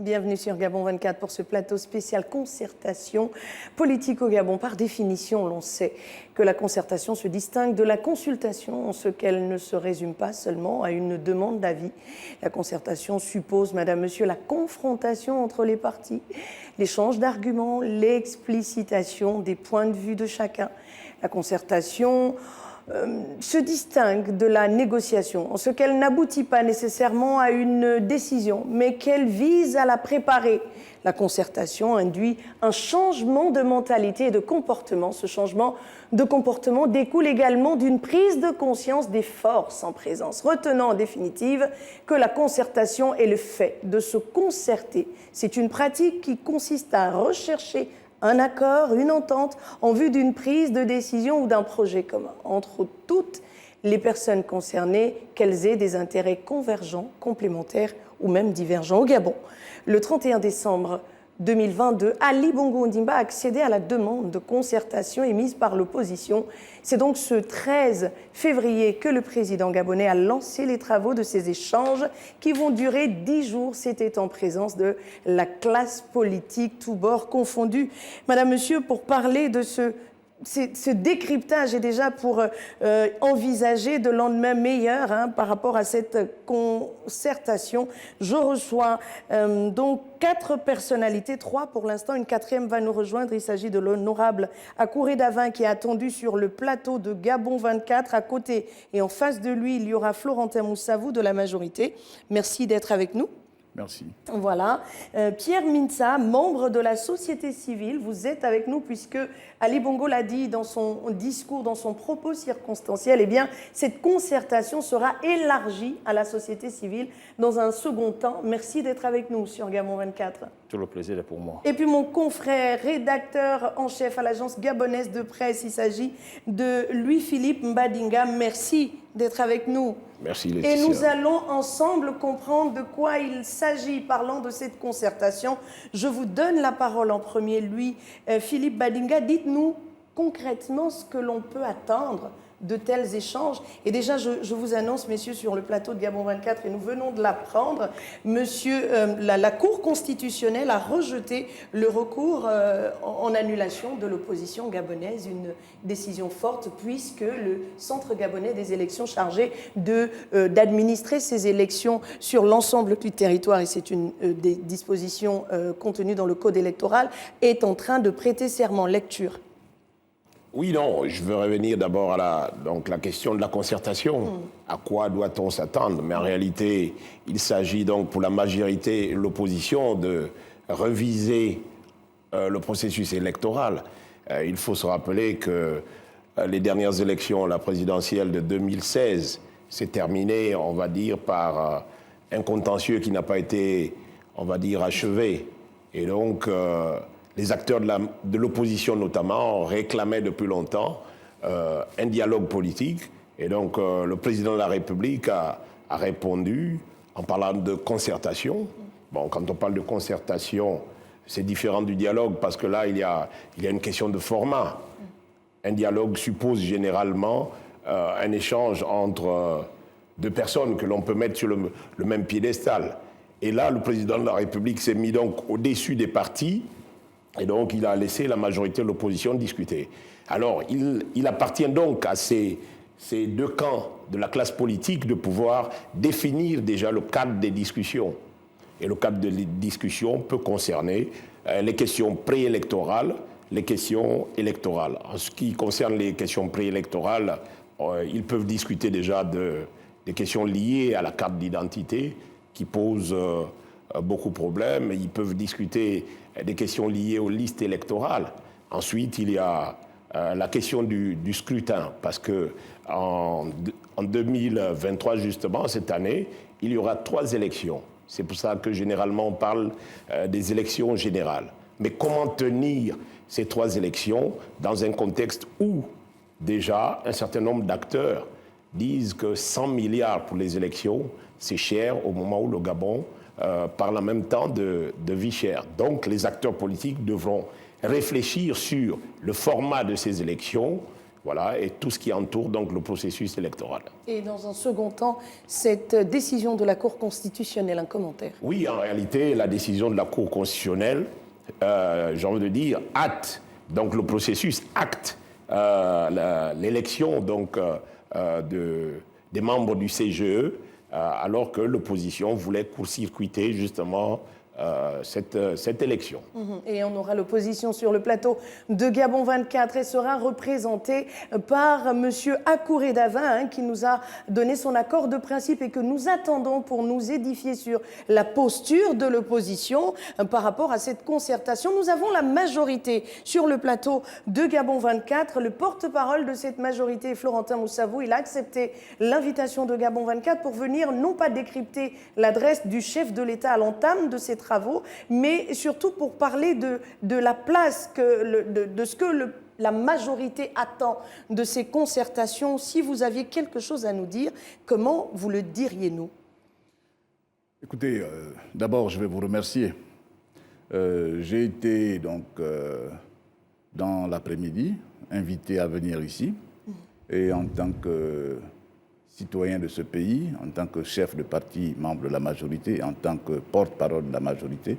Bienvenue sur Gabon 24 pour ce plateau spécial concertation politique au Gabon. Par définition, l'on sait que la concertation se distingue de la consultation en ce qu'elle ne se résume pas seulement à une demande d'avis. La concertation suppose, madame, monsieur, la confrontation entre les partis, l'échange d'arguments, l'explicitation des points de vue de chacun. La concertation se distingue de la négociation en ce qu'elle n'aboutit pas nécessairement à une décision, mais qu'elle vise à la préparer. La concertation induit un changement de mentalité et de comportement. Ce changement de comportement découle également d'une prise de conscience des forces en présence, retenant en définitive que la concertation est le fait de se concerter. C'est une pratique qui consiste à rechercher un accord, une entente en vue d'une prise de décision ou d'un projet commun entre toutes les personnes concernées, qu'elles aient des intérêts convergents, complémentaires ou même divergents. Au Gabon, le 31 décembre 2022, Ali Bongo Ondimba a accédé à la demande de concertation émise par l'opposition. C'est donc ce 13 février que le président gabonais a lancé les travaux de ces échanges qui vont durer 10 jours. C'était en présence de la classe politique, tous bords confondus. Madame, monsieur, pour parler de ce décryptage et déjà pour envisager de lendemain meilleur par rapport à cette concertation, je reçois donc 4 personnalités, 3 pour l'instant, une 4e va nous rejoindre. Il s'agit de l'honorable Akouré Davin qui est attendu sur le plateau de Gabon 24. À côté et en face de lui, il y aura Florentin Moussavou de la majorité. Merci d'être avec nous. Merci. Voilà. Pierre Mintsa, membre de la société civile, vous êtes avec nous puisque Ali Bongo l'a dit dans son discours, dans son propos circonstanciel, eh bien, cette concertation sera élargie à la société civile dans un second temps. Merci d'être avec nous sur Gabon 24. Tout le plaisir est pour moi. Et puis mon confrère, rédacteur en chef à l'agence gabonaise de presse, il s'agit de Louis-Philippe Mbadinga. Merci d'être avec nous. Merci Laetitia. Et nous allons ensemble comprendre de quoi il s'agit. Parlant de cette concertation, je vous donne la parole en premier, Louis-Philippe Mbadinga. Dites-nous concrètement ce que l'on peut attendre de tels échanges. Et déjà, je vous annonce, messieurs, sur le plateau de Gabon 24, et nous venons de l'apprendre, la Cour constitutionnelle a rejeté le recours en annulation de l'opposition gabonaise, une décision forte, puisque le Centre gabonais des élections chargé d'administrer ces élections sur l'ensemble du territoire, et c'est une des dispositions contenues dans le Code électoral, est en train de prêter serment. Lecture. Oui, non, je veux revenir d'abord à la question de la concertation. À quoi doit-on s'attendre? Mais en réalité, il s'agit donc pour la majorité et l'opposition de reviser le processus électoral. Il faut se rappeler que les dernières élections, la présidentielle de 2016, s'est terminée, on va dire, par un contentieux qui n'a pas été, on va dire, achevé. Et donc les acteurs de l'opposition notamment réclamaient depuis longtemps un dialogue politique. Et donc le président de la République a répondu en parlant de concertation. Bon, quand on parle de concertation, c'est différent du dialogue parce que là, il y a une question de format. Un dialogue suppose généralement un échange entre deux personnes que l'on peut mettre sur le même piédestal. Et là, le président de la République s'est mis donc au-dessus des partis. Et donc, il a laissé la majorité de l'opposition discuter. Alors, il appartient donc à ces deux camps de la classe politique de pouvoir définir déjà le cadre des discussions. Et le cadre des discussions peut concerner les questions préélectorales, les questions électorales. En ce qui concerne les questions préélectorales, ils peuvent discuter déjà des questions liées à la carte d'identité qui posent beaucoup de problèmes. Ils peuvent discuter des questions liées aux listes électorales. Ensuite, il y a la question du scrutin, parce qu'en 2023, justement, cette année, il y aura 3 élections. C'est pour ça que généralement on parle des élections générales. Mais comment tenir ces 3 élections dans un contexte où déjà un certain nombre d'acteurs disent que 100 milliards pour les élections, c'est cher au moment où le Gabon parle en même temps de vie chère. Donc les acteurs politiques devront réfléchir sur le format de ces élections, voilà, et tout ce qui entoure donc le processus électoral. Et dans un second temps, cette décision de la Cour constitutionnelle, un commentaire? Oui, en réalité, la décision de la Cour constitutionnelle, j'ai envie de dire, acte, donc le processus acte l'élection donc des membres du CGE, alors que l'opposition voulait court-circuiter justement cette élection. Et on aura l'opposition sur le plateau de Gabon 24 et sera représentée par M. Akouré Davin, qui nous a donné son accord de principe et que nous attendons pour nous édifier sur la posture de l'opposition par rapport à cette concertation. Nous avons la majorité sur le plateau de Gabon 24. Le porte-parole de cette majorité, Florentin Moussavou, il a accepté l'invitation de Gabon 24 pour venir non pas décrypter l'adresse du chef de l'État à l'entame de ces travaux, mais surtout pour parler de la place, de ce que la majorité attend de ces concertations. Si vous aviez quelque chose à nous dire, comment vous le diriez-nous? Écoutez, d'abord, je vais vous remercier. J'ai été donc dans l'après-midi invité à venir ici, et en tant que citoyen de ce pays, en tant que chef de parti, membre de la majorité, en tant que porte-parole de la majorité,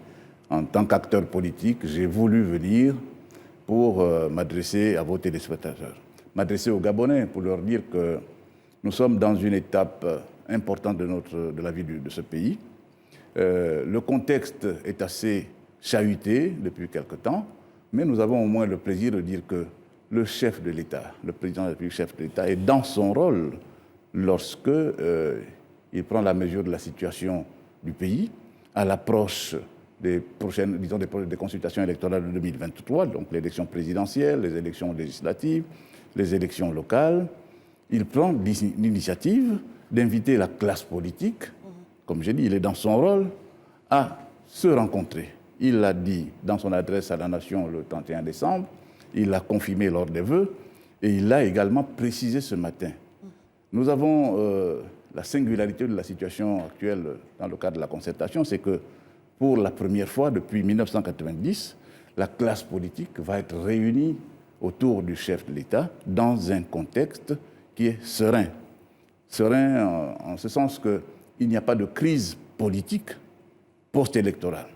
en tant qu'acteur politique, j'ai voulu venir pour m'adresser à vos téléspectateurs, m'adresser aux Gabonais pour leur dire que nous sommes dans une étape importante de la vie de ce pays. Le contexte est assez chahuté depuis quelque temps, mais nous avons au moins le plaisir de dire que le chef de l'État, le président de la République, chef de l'État, est dans son rôle lorsque il prend la mesure de la situation du pays à l'approche des prochaines, disons, des consultations électorales de 2023, donc l'élection présidentielle, les élections législatives, les élections locales. Il prend l'initiative d'inviter la classe politique, comme j'ai dit, il est dans son rôle, à se rencontrer. Il l'a dit dans son adresse à la nation le 31 décembre, il l'a confirmé lors des vœux, et il l'a également précisé ce matin. Nous avons la singularité de la situation actuelle dans le cadre de la concertation, c'est que pour la première fois depuis 1990, la classe politique va être réunie autour du chef de l'État dans un contexte qui est serein. Serein en ce sens qu'il n'y a pas de crise politique post-électorale.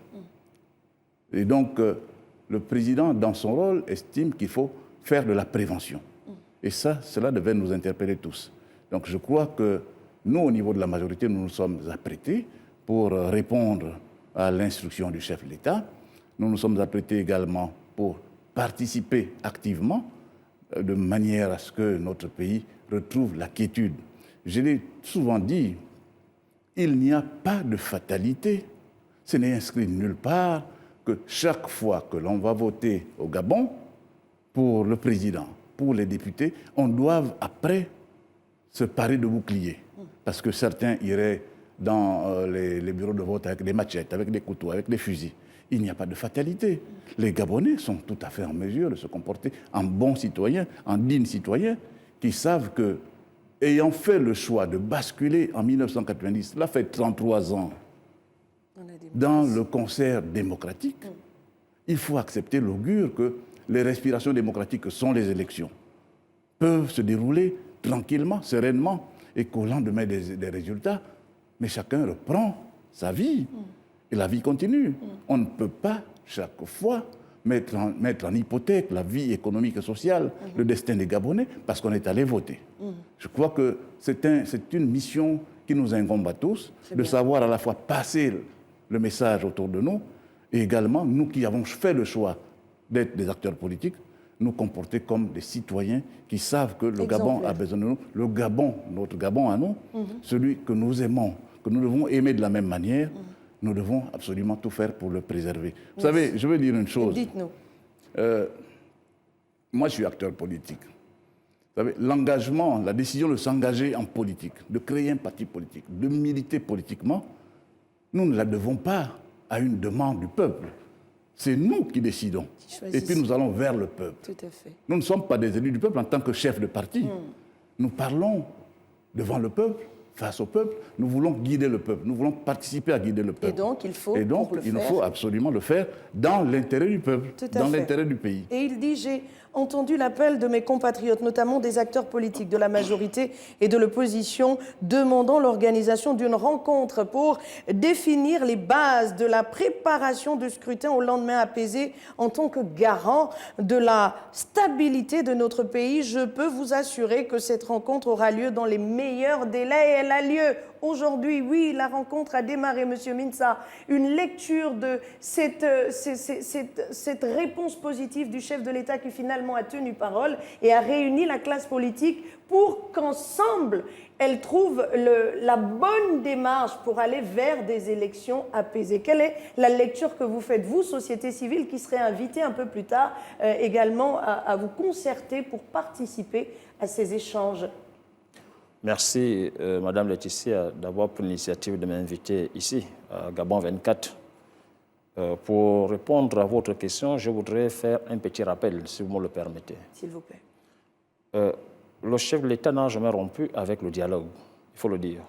Et donc, le président, dans son rôle, estime qu'il faut faire de la prévention. Et ça, cela devait nous interpeller tous. Donc je crois que nous, au niveau de la majorité, nous nous sommes apprêtés pour répondre à l'instruction du chef de l'État. Nous nous sommes apprêtés également pour participer activement de manière à ce que notre pays retrouve la quiétude. Je l'ai souvent dit, il n'y a pas de fatalité. Ce n'est inscrit nulle part que chaque fois que l'on va voter au Gabon pour le président, pour les députés, on doit après se parer de boucliers. Parce que certains iraient dans les bureaux de vote avec des machettes, avec des couteaux, avec des fusils. Il n'y a pas de fatalité. Les Gabonais sont tout à fait en mesure de se comporter en bons citoyens, en dignes citoyens, qui savent que, ayant fait le choix de basculer en 1990, cela fait 33 ans, dans le concert démocratique, il faut accepter l'augure que les respirations démocratiques que sont les élections peuvent se dérouler tranquillement, sereinement, et qu'au lendemain des résultats, mais chacun reprend sa vie, et la vie continue. On ne peut pas, chaque fois, mettre en hypothèque la vie économique et sociale, le destin des Gabonais, parce qu'on est allé voter. Je crois que c'est une mission qui nous incombe à tous, de savoir à la fois passer le message autour de nous, et également, nous qui avons fait le choix d'être des acteurs politiques, nous comporter comme des citoyens qui savent que le Gabon a besoin de nous. Le Gabon, notre Gabon à nous, celui que nous aimons, que nous devons aimer de la même manière, nous devons absolument tout faire pour le préserver. Vous savez, je veux dire une chose. Dites-nous. Moi, je suis acteur politique. Vous savez, l'engagement, la décision de s'engager en politique, de créer un parti politique, de militer politiquement, nous ne la devons pas à une demande du peuple. C'est nous qui décidons. Et puis nous allons vers le peuple. Tout à fait. Nous ne sommes pas des élus du peuple en tant que chefs de parti. Nous parlons devant le peuple face au peuple, nous voulons guider le peuple, nous voulons participer à guider le peuple. Et donc, il faut, il faut absolument le faire dans l'intérêt du peuple, dans l'intérêt du pays. Et il dit, j'ai entendu l'appel de mes compatriotes, notamment des acteurs politiques de la majorité et de l'opposition, demandant l'organisation d'une rencontre pour définir les bases de la préparation du scrutin au lendemain apaisé en tant que garant de la stabilité de notre pays. Je peux vous assurer que cette rencontre aura lieu dans les meilleurs délais et elle a lieu aujourd'hui. Oui, la rencontre a démarré, Monsieur Minsah. Une lecture de cette réponse positive du chef de l'État qui finalement a tenu parole et a réuni la classe politique pour qu'ensemble, elle trouve la bonne démarche pour aller vers des élections apaisées. Quelle est la lecture que vous faites, vous, société civile, qui serait invitée un peu plus tard également à vous concerter pour participer à ces échanges? Merci, Madame Laetitia, d'avoir pris l'initiative de m'inviter ici, à Gabon 24. Pour répondre à votre question, je voudrais faire un petit rappel, si vous me le permettez. S'il vous plaît. Le chef de l'État n'a jamais rompu avec le dialogue, il faut le dire.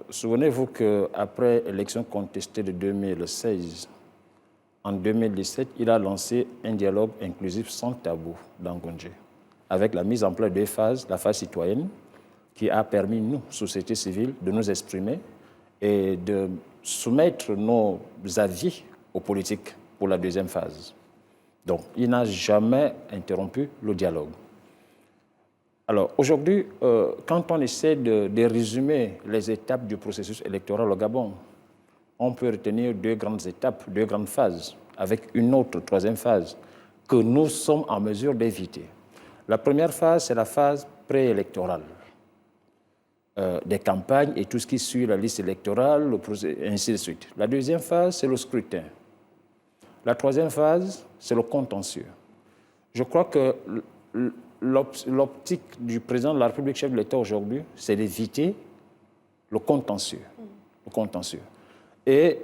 Souvenez-vous qu'après l'élection contestée de 2016, en 2017, il a lancé un dialogue inclusif sans tabou dans Gondje, avec la mise en place de phases, la phase citoyenne, qui a permis, nous, société civile, de nous exprimer et de soumettre nos avis aux politiques pour la deuxième phase. Donc, il n'a jamais interrompu le dialogue. Alors, aujourd'hui, quand on essaie de résumer les étapes du processus électoral au Gabon, on peut retenir deux grandes étapes, deux grandes phases, avec une autre troisième phase que nous sommes en mesure d'éviter. La première phase, c'est la phase préélectorale. Des campagnes et tout ce qui suit la liste électorale, et ainsi de suite. La deuxième phase, c'est le scrutin. La troisième phase, c'est le contentieux. Je crois que l'optique du président de la République, chef de l'État aujourd'hui, c'est d'éviter le contentieux. Le contentieux. Et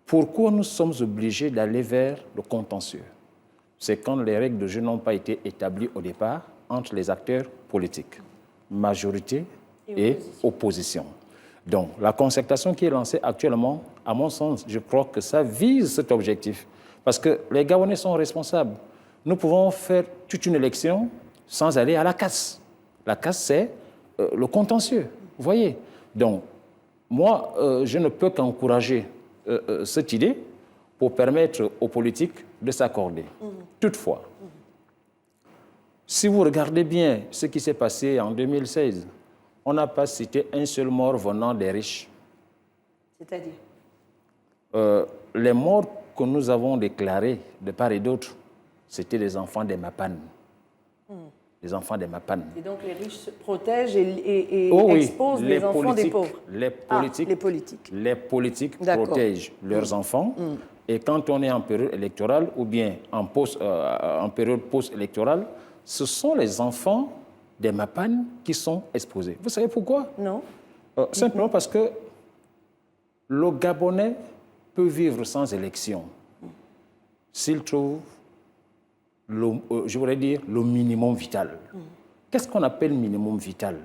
pourquoi nous sommes obligés d'aller vers le contentieux? C'est quand les règles de jeu n'ont pas été établies au départ entre les acteurs politiques, majorité et opposition. Donc, la concertation qui est lancée actuellement, à mon sens, je crois que ça vise cet objectif. Parce que les Gabonais sont responsables. Nous pouvons faire toute une élection sans aller à la casse. La casse, c'est le contentieux. Vous voyez? Donc, moi, je ne peux qu'encourager cette idée pour permettre aux politiques de s'accorder. Toutefois, si vous regardez bien ce qui s'est passé en 2016, on n'a pas cité un seul mort venant des riches. C'est-à-dire les morts que nous avons déclarés de part et d'autre, c'était les enfants des Mapan. Les enfants des Mapan. Et donc les riches se protègent et oui, exposent les enfants des pauvres. Les politiques. Les politiques protègent leurs enfants. Et quand on est en période électorale ou bien en période post-électorale, ce sont les enfants des Mapan qui sont exposés. Vous savez pourquoi? Non. Simplement parce que le Gabonais peut vivre sans élection s'il trouve, je voudrais dire, le minimum vital. Qu'est-ce qu'on appelle minimum vital?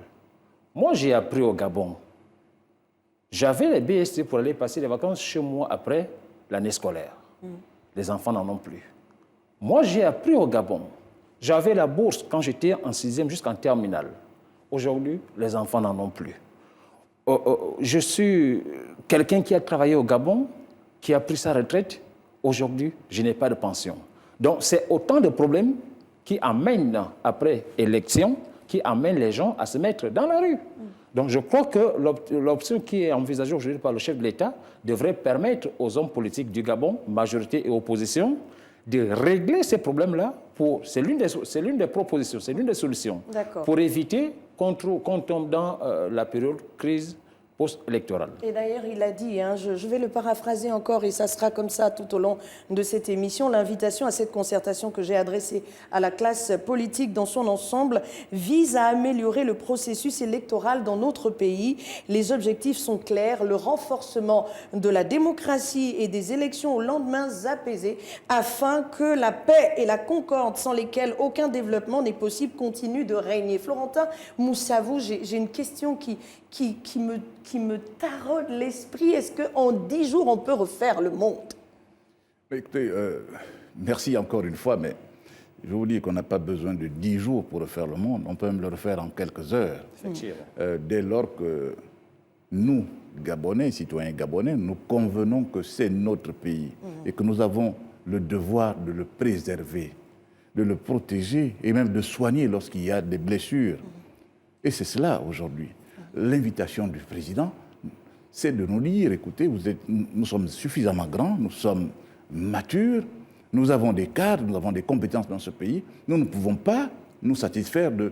Moi, j'ai appris au Gabon. J'avais les BST pour aller passer les vacances chez moi après l'année scolaire. Les enfants n'en ont plus. Moi, j'ai appris au Gabon. J'avais la bourse quand j'étais en 6e jusqu'en terminale. Aujourd'hui, les enfants n'en ont plus. Je suis quelqu'un qui a travaillé au Gabon, qui a pris sa retraite. Aujourd'hui, je n'ai pas de pension. Donc, c'est autant de problèmes qui amènent, après élection, qui amènent les gens à se mettre dans la rue. Donc, je crois que l'option qui est envisagée aujourd'hui par le chef de l'État devrait permettre aux hommes politiques du Gabon, majorité et opposition, de régler ces problèmes-là. C'est l'une des propositions, c'est l'une des solutions pour éviter qu'on tombe dans la période crise post-électorale. Et d'ailleurs, il a dit, hein, je vais le paraphraser encore, et ça sera comme ça tout au long de cette émission, l'invitation à cette concertation que j'ai adressée à la classe politique dans son ensemble vise à améliorer le processus électoral dans notre pays. Les objectifs sont clairs, le renforcement de la démocratie et des élections aux lendemains apaisés, afin que la paix et la concorde, sans lesquelles aucun développement n'est possible, continuent de régner. Florentin Moussavou, j'ai une question qui me taraude l'esprit. Est-ce qu'en 10 jours, on peut refaire le monde? Écoutez, merci encore une fois, mais je vous dis qu'on n'a pas besoin de 10 jours pour refaire le monde. On peut même le refaire en quelques heures. Dès lors que nous, Gabonais, citoyens gabonais, nous convenons que c'est notre pays et que nous avons le devoir de le préserver, de le protéger et même de soigner lorsqu'il y a des blessures. Et c'est cela aujourd'hui. L'invitation du président, c'est de nous dire, écoutez, nous sommes suffisamment grands, nous sommes matures, nous avons des cadres, nous avons des compétences dans ce pays. Nous ne pouvons pas nous satisfaire de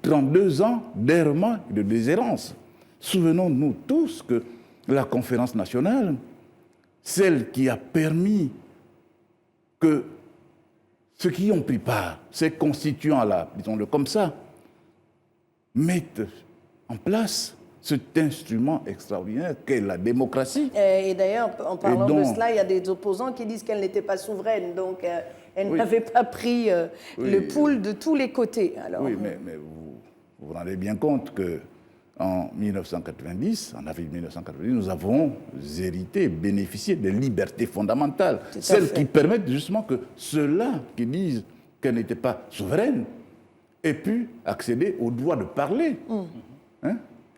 32 ans d'errement et de déshérence. Souvenons-nous tous que la conférence nationale, celle qui a permis que ceux qui y ont pris part, ces constituants-là, disons-le comme ça, mettent en place cet instrument extraordinaire qu'est la démocratie. Et d'ailleurs, en parlant de cela, il y a des opposants qui disent qu'elle n'était pas souveraine, donc elle n'avait pas pris le pouls de tous les côtés. Alors, oui, mais vous vous rendez bien compte qu'en 1990, en avril 1990, nous avons hérité, bénéficié des libertés fondamentales, celles qui permettent justement que ceux-là qui disent qu'elle n'était pas souveraine aient pu accéder au droit de parler.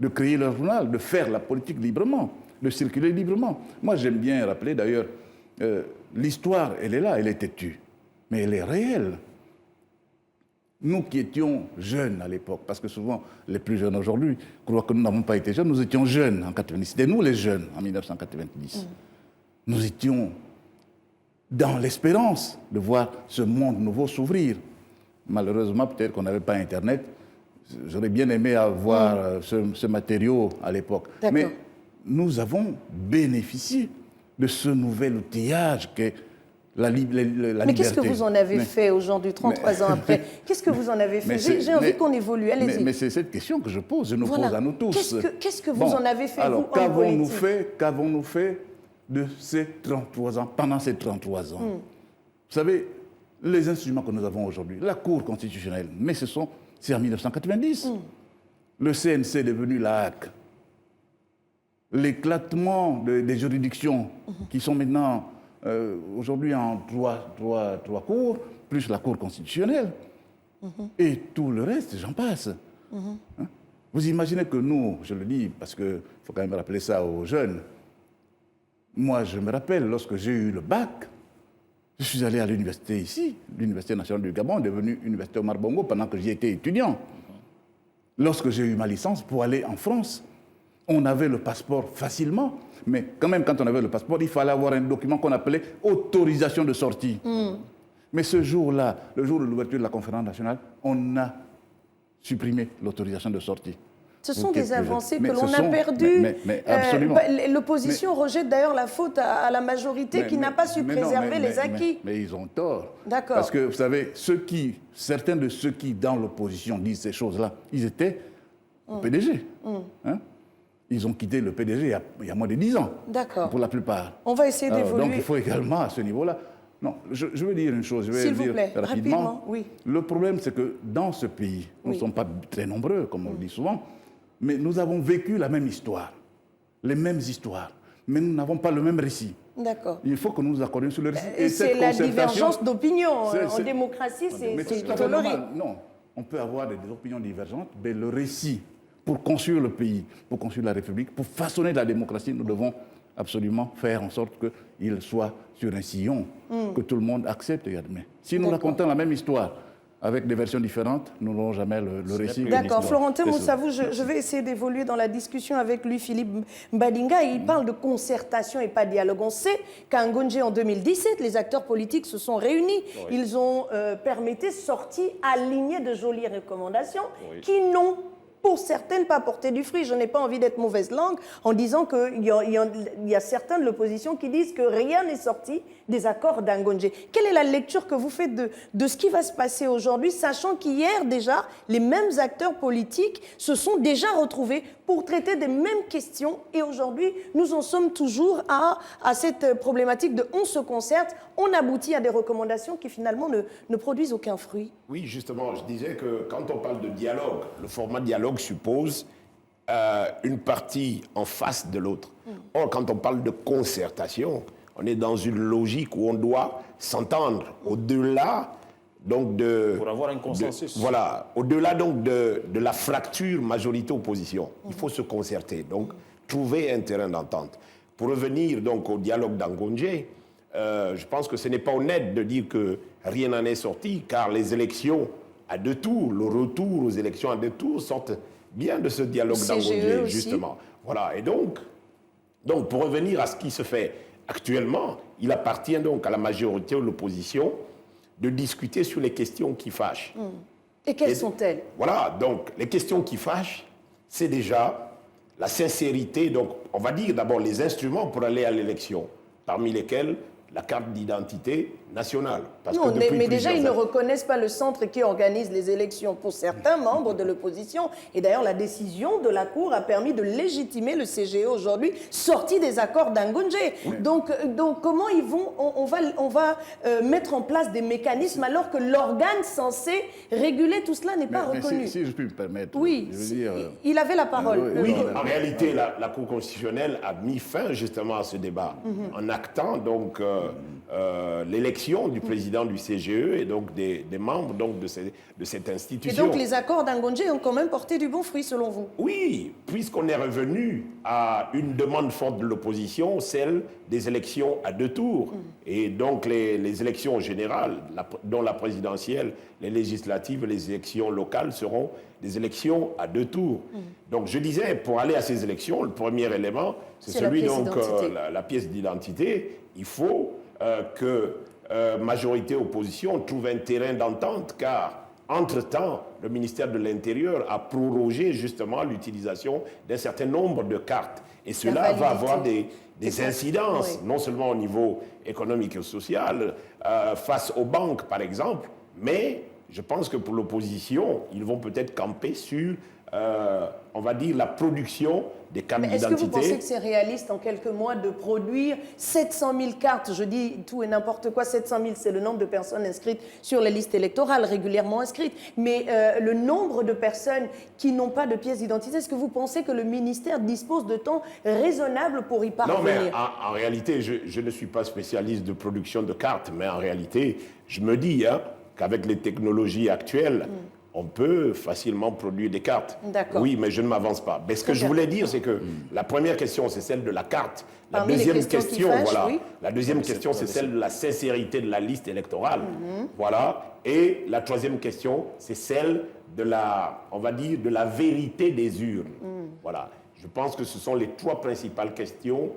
De créer leur journal, de faire la politique librement, de circuler librement. Moi, j'aime bien rappeler d'ailleurs, l'histoire, elle est là, elle est têtue, mais elle est réelle. Nous qui étions jeunes à l'époque, parce que souvent les plus jeunes aujourd'hui croient que nous n'avons pas été jeunes, nous étions jeunes en 90. C'était nous les jeunes en 1990. Nous étions dans l'espérance de voir ce monde nouveau s'ouvrir. Malheureusement, peut-être qu'on n'avait pas Internet. J'aurais bien aimé avoir ce matériau à l'époque. Mais nous avons bénéficié de ce nouvel outillage qu'est la liberté. Mais qu'est-ce que vous en avez fait aujourd'hui, 33 ans après? Qu'est-ce que vous en avez fait? J'ai envie qu'on évolue. Allez-y. Mais c'est cette question que je pose, je nous pose à nous tous. Qu'est-ce que vous en avez fait, alors, vous, en politique? Qu'avons-nous fait de ces 33 ans, pendant ces 33 ans? Vous savez, les instruments que nous avons aujourd'hui, la Cour constitutionnelle, mais c'est en 1990. Le CNC est devenu la HAC. L'éclatement des juridictions qui sont maintenant aujourd'hui en trois cours, plus la Cour constitutionnelle, et tout le reste, j'en passe. Vous imaginez que nous, je le dis parce qu'il faut quand même rappeler ça aux jeunes, moi je me rappelle lorsque j'ai eu le bac, je suis allé à l'université ici, l'Université nationale du Gabon, devenue Université Omar Bongo, pendant que j'y étais étudiant. Lorsque j'ai eu ma licence pour aller en France, on avait le passeport facilement, mais quand même, quand on avait le passeport, il fallait avoir un document qu'on appelait autorisation de sortie. Mais ce jour-là, le jour de l'ouverture de la conférence nationale, on a supprimé l'autorisation de sortie. Ce sont des avancées que l'on a perdues. Mais absolument. L'opposition rejette d'ailleurs la faute à la majorité qui n'a pas su préserver les acquis. Mais ils ont tort. D'accord. Parce que, vous savez, certains de ceux qui, dans l'opposition, disent ces choses-là, ils étaient au PDG. Ils ont quitté le PDG il y a moins de 10 ans. D'accord. Pour la plupart. On va essayer d'évoluer. Donc il faut également, à ce niveau-là... Non, je veux dire une chose, je vais dire rapidement. Oui. Le problème, c'est que dans ce pays, nous ne sommes pas très nombreux, comme on le dit souvent, mais nous avons vécu la même histoire, les mêmes histoires, mais nous n'avons pas le même récit. D'accord. Il faut que nous nous accordions sur le récit. Et c'est la divergence d'opinion. En démocratie, c'est tout normal. Non, on peut avoir des opinions divergentes, mais le récit, pour construire le pays, pour construire la République, pour façonner la démocratie, nous devons absolument faire en sorte qu'il soit sur un sillon, que tout le monde accepte et admet. Si nous racontons la même histoire, avec des versions différentes, nous n'aurons jamais le récit. D'accord. Florentin Moussavou, je vais essayer d'évoluer dans la discussion avec lui, Philippe Mbadinga. Il parle de concertation et pas de dialogue. On sait qu'à Ngonje, en 2017, les acteurs politiques se sont réunis. Oui. Ils ont permis sorties alignées de jolies recommandations qui n'ont pour certaines, pas porter du fruit. Je n'ai pas envie d'être mauvaise langue en disant qu'il y a certains de l'opposition qui disent que rien n'est sorti des accords d'Angonje. Quelle est la lecture que vous faites de ce qui va se passer aujourd'hui, sachant qu'hier déjà, les mêmes acteurs politiques se sont déjà retrouvés pour traiter des mêmes questions et aujourd'hui, nous en sommes toujours à cette problématique de on se concerte, on aboutit à des recommandations qui finalement ne produisent aucun fruit. Oui, justement, je disais que quand on parle de dialogue, le format dialogue suppose une partie en face de l'autre. Or, quand on parle de concertation, on est dans une logique où on doit s'entendre au-delà donc pour avoir un consensus. Voilà, au-delà donc de la fracture majorité-opposition. Il faut se concerter, donc trouver un terrain d'entente. Pour revenir donc au dialogue d'Angonje, je pense que ce n'est pas honnête de dire que rien n'en est sorti, car les élections à 2 tours, le retour aux élections à 2 tours sortent bien de ce dialogue d'Angonje, justement. Voilà, et donc, pour revenir à ce qui se fait actuellement, il appartient donc à la majorité ou l'opposition de discuter sur les questions qui fâchent. Et quelles sont-elles? Voilà, donc les questions qui fâchent, c'est déjà la sincérité, donc on va dire d'abord les instruments pour aller à l'élection, parmi lesquels la carte d'identité nationale. Parce non, que mais déjà, ils ne reconnaissent pas le centre qui organise les élections pour certains membres de l'opposition. Et d'ailleurs, la décision de la Cour a permis de légitimer le CGE aujourd'hui, sorti des accords d'Angonje. Oui. Donc, comment ils vont... On va mettre en place des mécanismes alors que l'organe censé réguler tout cela n'est pas reconnu. Si je puis me permettre... Oui, je veux dire, il avait la parole. Oui, en réalité, la Cour constitutionnelle a mis fin justement à ce débat en actant donc l'élection du président du CGE et donc des membres donc, de cette institution. Et donc les accords d'Angonje ont quand même porté du bon fruit selon vous? Oui, puisqu'on est revenu à une demande forte de l'opposition, celle des élections à 2 tours. Et donc les élections générales, dont la présidentielle, les législatives et les élections locales seront des élections à 2 tours. Donc je disais, pour aller à ces élections, le premier élément, c'est celui donc la pièce d'identité. Il faut que majorité opposition trouve un terrain d'entente, car entre-temps, le ministère de l'Intérieur a prorogé justement l'utilisation d'un certain nombre de cartes. Et cela va avoir des incidences, non seulement au niveau économique et social, face aux banques par exemple, mais je pense que pour l'opposition, ils vont peut-être camper sur, on va dire, la production des cartes d'identité. Est-ce que vous pensez que c'est réaliste en quelques mois de produire 700 000 cartes? Je dis tout et n'importe quoi, 700 000, c'est le nombre de personnes inscrites sur les listes électorales, régulièrement inscrites. Mais le nombre de personnes qui n'ont pas de pièce d'identité, est-ce que vous pensez que le ministère dispose de temps raisonnable pour y parvenir? Non, mais en réalité, je ne suis pas spécialiste de production de cartes, mais en réalité, je me dis qu'avec les technologies actuelles, on peut facilement produire des cartes. Oui, mais je ne m'avance pas. Mais ce que je voulais dire, c'est que la première question, c'est celle de la carte. La deuxième question, la deuxième question, c'est celle de la sincérité de la liste électorale. Voilà. Et la troisième question, c'est celle de la, on va dire, de la vérité des urnes. Voilà. Je pense que ce sont les 3 principales questions.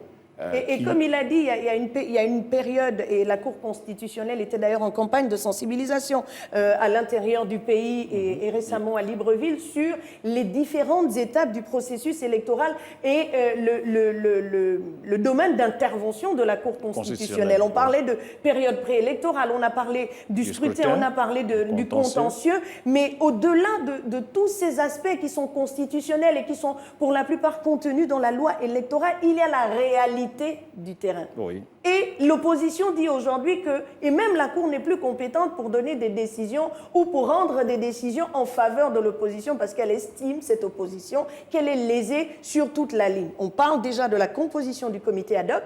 Et comme il a dit, il y a une période, et la Cour constitutionnelle était d'ailleurs en campagne de sensibilisation à l'intérieur du pays et récemment à Libreville sur les différentes étapes du processus électoral et le domaine d'intervention de la Cour constitutionnelle. On parlait de période préélectorale, on a parlé du scrutin, on a parlé du contentieux, mais au-delà de tous ces aspects qui sont constitutionnels et qui sont pour la plupart contenus dans la loi électorale, il y a la réalité du terrain. Oui. Et l'opposition dit aujourd'hui que, et même la Cour n'est plus compétente pour donner des décisions ou pour rendre des décisions en faveur de l'opposition parce qu'elle estime, cette opposition, qu'elle est lésée sur toute la ligne. On parle déjà de la composition du comité ad hoc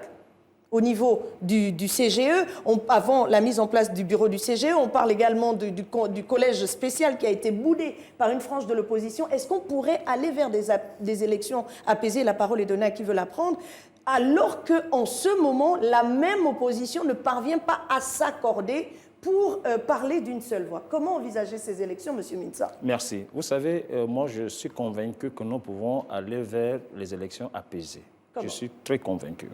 au niveau du CGE, avant la mise en place du bureau du CGE, on parle également du collège spécial qui a été boudé par une frange de l'opposition. Est-ce qu'on pourrait aller vers des élections apaisées? La parole est donnée à qui veut la prendre, alors qu'en ce moment, la même opposition ne parvient pas à s'accorder pour parler d'une seule voix. Comment envisager ces élections, M. Mintsa? Merci. Vous savez, moi, je suis convaincu que nous pouvons aller vers les élections apaisées. Comment? Je suis très convaincu.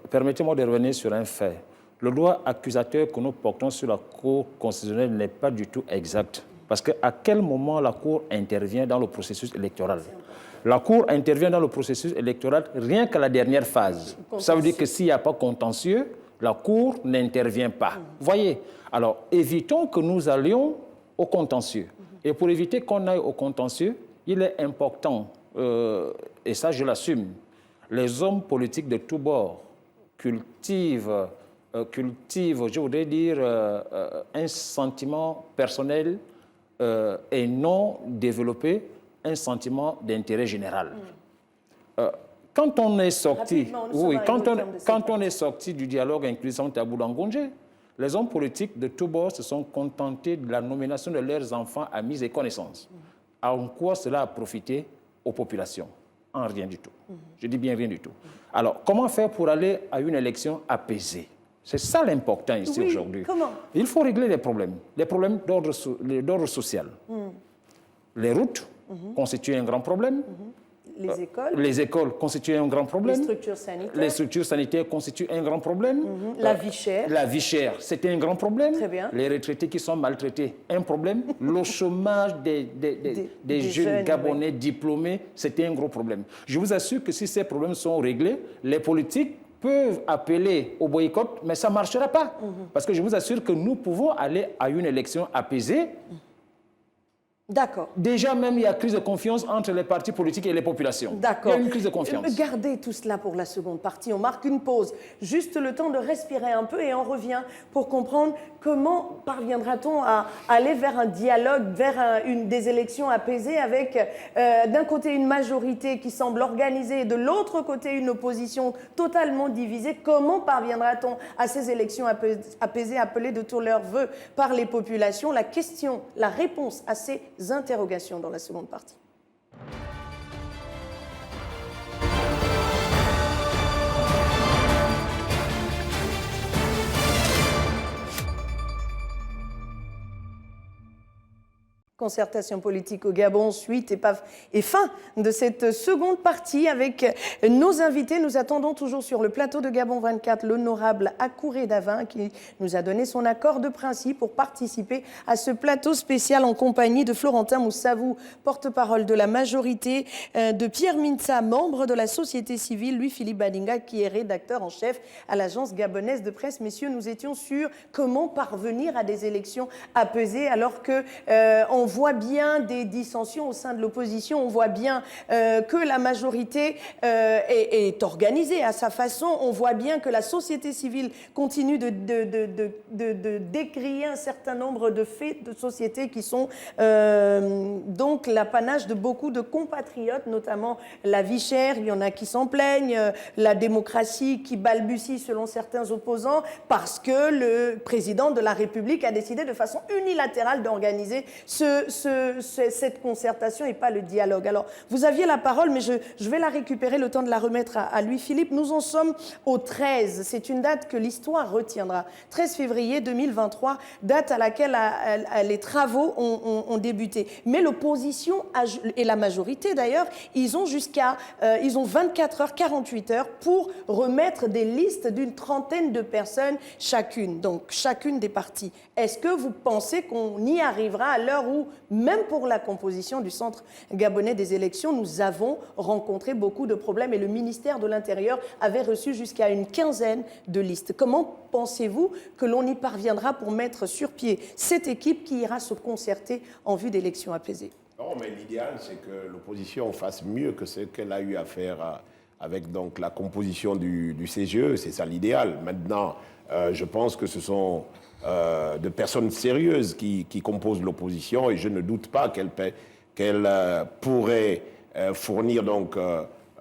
Permettez-moi de revenir sur un fait. Le droit accusateur que nous portons sur la Cour constitutionnelle n'est pas du tout exact. Parce qu'à quel moment la Cour intervient dans le processus électoral? La Cour intervient dans le processus électoral rien qu'à la dernière phase. Ça veut dire que s'il n'y a pas contentieux, la Cour n'intervient pas. Voyez? Alors, évitons que nous allions au contentieux. Et pour éviter qu'on aille au contentieux, il est important, et ça je l'assume, les hommes politiques de tous bords cultivent, je voudrais dire, un sentiment personnel et non développer un sentiment d'intérêt général. Quand on est sorti, quand on est sorti du dialogue inclusion tabou d'Angondje, les hommes politiques de tous bords se sont contentés de la nomination de leurs enfants, amis et connaissances. En quoi cela a profité aux populations? En rien du tout. Je dis bien rien du tout. Alors, comment faire pour aller à une élection apaisée? C'est ça l'important ici aujourd'hui. Comment? Il faut régler les problèmes d'ordre social. Les routes constituent un grand problème. Les écoles constituent un grand problème. Les structures sanitaires constituent un grand problème. La vie chère. La vie chère, c'était un grand problème. Très bien. Les retraités qui sont maltraités, un problème. Le chômage des jeunes Gabonais diplômés, c'était un gros problème. Je vous assure que si ces problèmes sont réglés, les politiques peuvent appeler au boycott, mais ça ne marchera pas. Parce que je vous assure que nous pouvons aller à une élection apaisée. D'accord. Déjà même, il y a crise de confiance entre les partis politiques et les populations. D'accord. Il y a une crise de confiance. Gardez tout cela pour la seconde partie. On marque une pause. Juste le temps de respirer un peu et on revient pour comprendre comment parviendra-t-on à aller vers un dialogue, vers des élections apaisées avec d'un côté une majorité qui semble organisée et de l'autre côté une opposition totalement divisée. Comment parviendra-t-on à ces élections apaisées appelées de tous leurs vœux par les populations? La question, la réponse à ces interrogations dans la seconde partie. Concertation politique au Gabon, suite et fin de cette seconde partie avec nos invités. Nous attendons toujours sur le plateau de Gabon 24 l'honorable Akouré Davin qui nous a donné son accord de principe pour participer à ce plateau spécial en compagnie de Florentin Moussavou, porte-parole de la majorité, de Pierre Mintsa, membre de la société civile, Louis-Philippe Badinga qui est rédacteur en chef à l'agence gabonaise de presse. Messieurs, nous étions sur comment parvenir à des élections apaisées alors que on voit bien des dissensions au sein de l'opposition, on voit bien que la majorité est organisée à sa façon, on voit bien que la société civile continue de décrier un certain nombre de faits de société qui sont donc l'apanage de beaucoup de compatriotes, notamment la vie chère, il y en a qui s'en plaignent, la démocratie qui balbutie selon certains opposants parce que le président de la République a décidé de façon unilatérale d'organiser cette concertation et pas le dialogue. Alors, vous aviez la parole, mais je vais la récupérer, le temps de la remettre à Louis-Philippe. Nous en sommes au 13. C'est une date que l'histoire retiendra. 13 février 2023, date à laquelle les travaux ont débuté. Mais l'opposition et la majorité, d'ailleurs, ils ont 24 heures, 48 heures pour remettre des listes d'une trentaine de personnes chacune. Donc, chacune des parties. Est-ce que vous pensez qu'on y arrivera à l'heure où, même pour la composition du Centre gabonais des élections, nous avons rencontré beaucoup de problèmes et le ministère de l'Intérieur avait reçu jusqu'à une quinzaine de listes. Comment pensez-vous que l'on y parviendra pour mettre sur pied cette équipe qui ira se concerter en vue d'élections apaisées? Non, mais l'idéal, c'est que l'opposition fasse mieux que ce qu'elle a eu à faire avec donc, la composition du CGE. C'est ça l'idéal. Maintenant, je pense que ce sont de personnes sérieuses qui composent l'opposition et je ne doute pas qu'elles pourraient fournir donc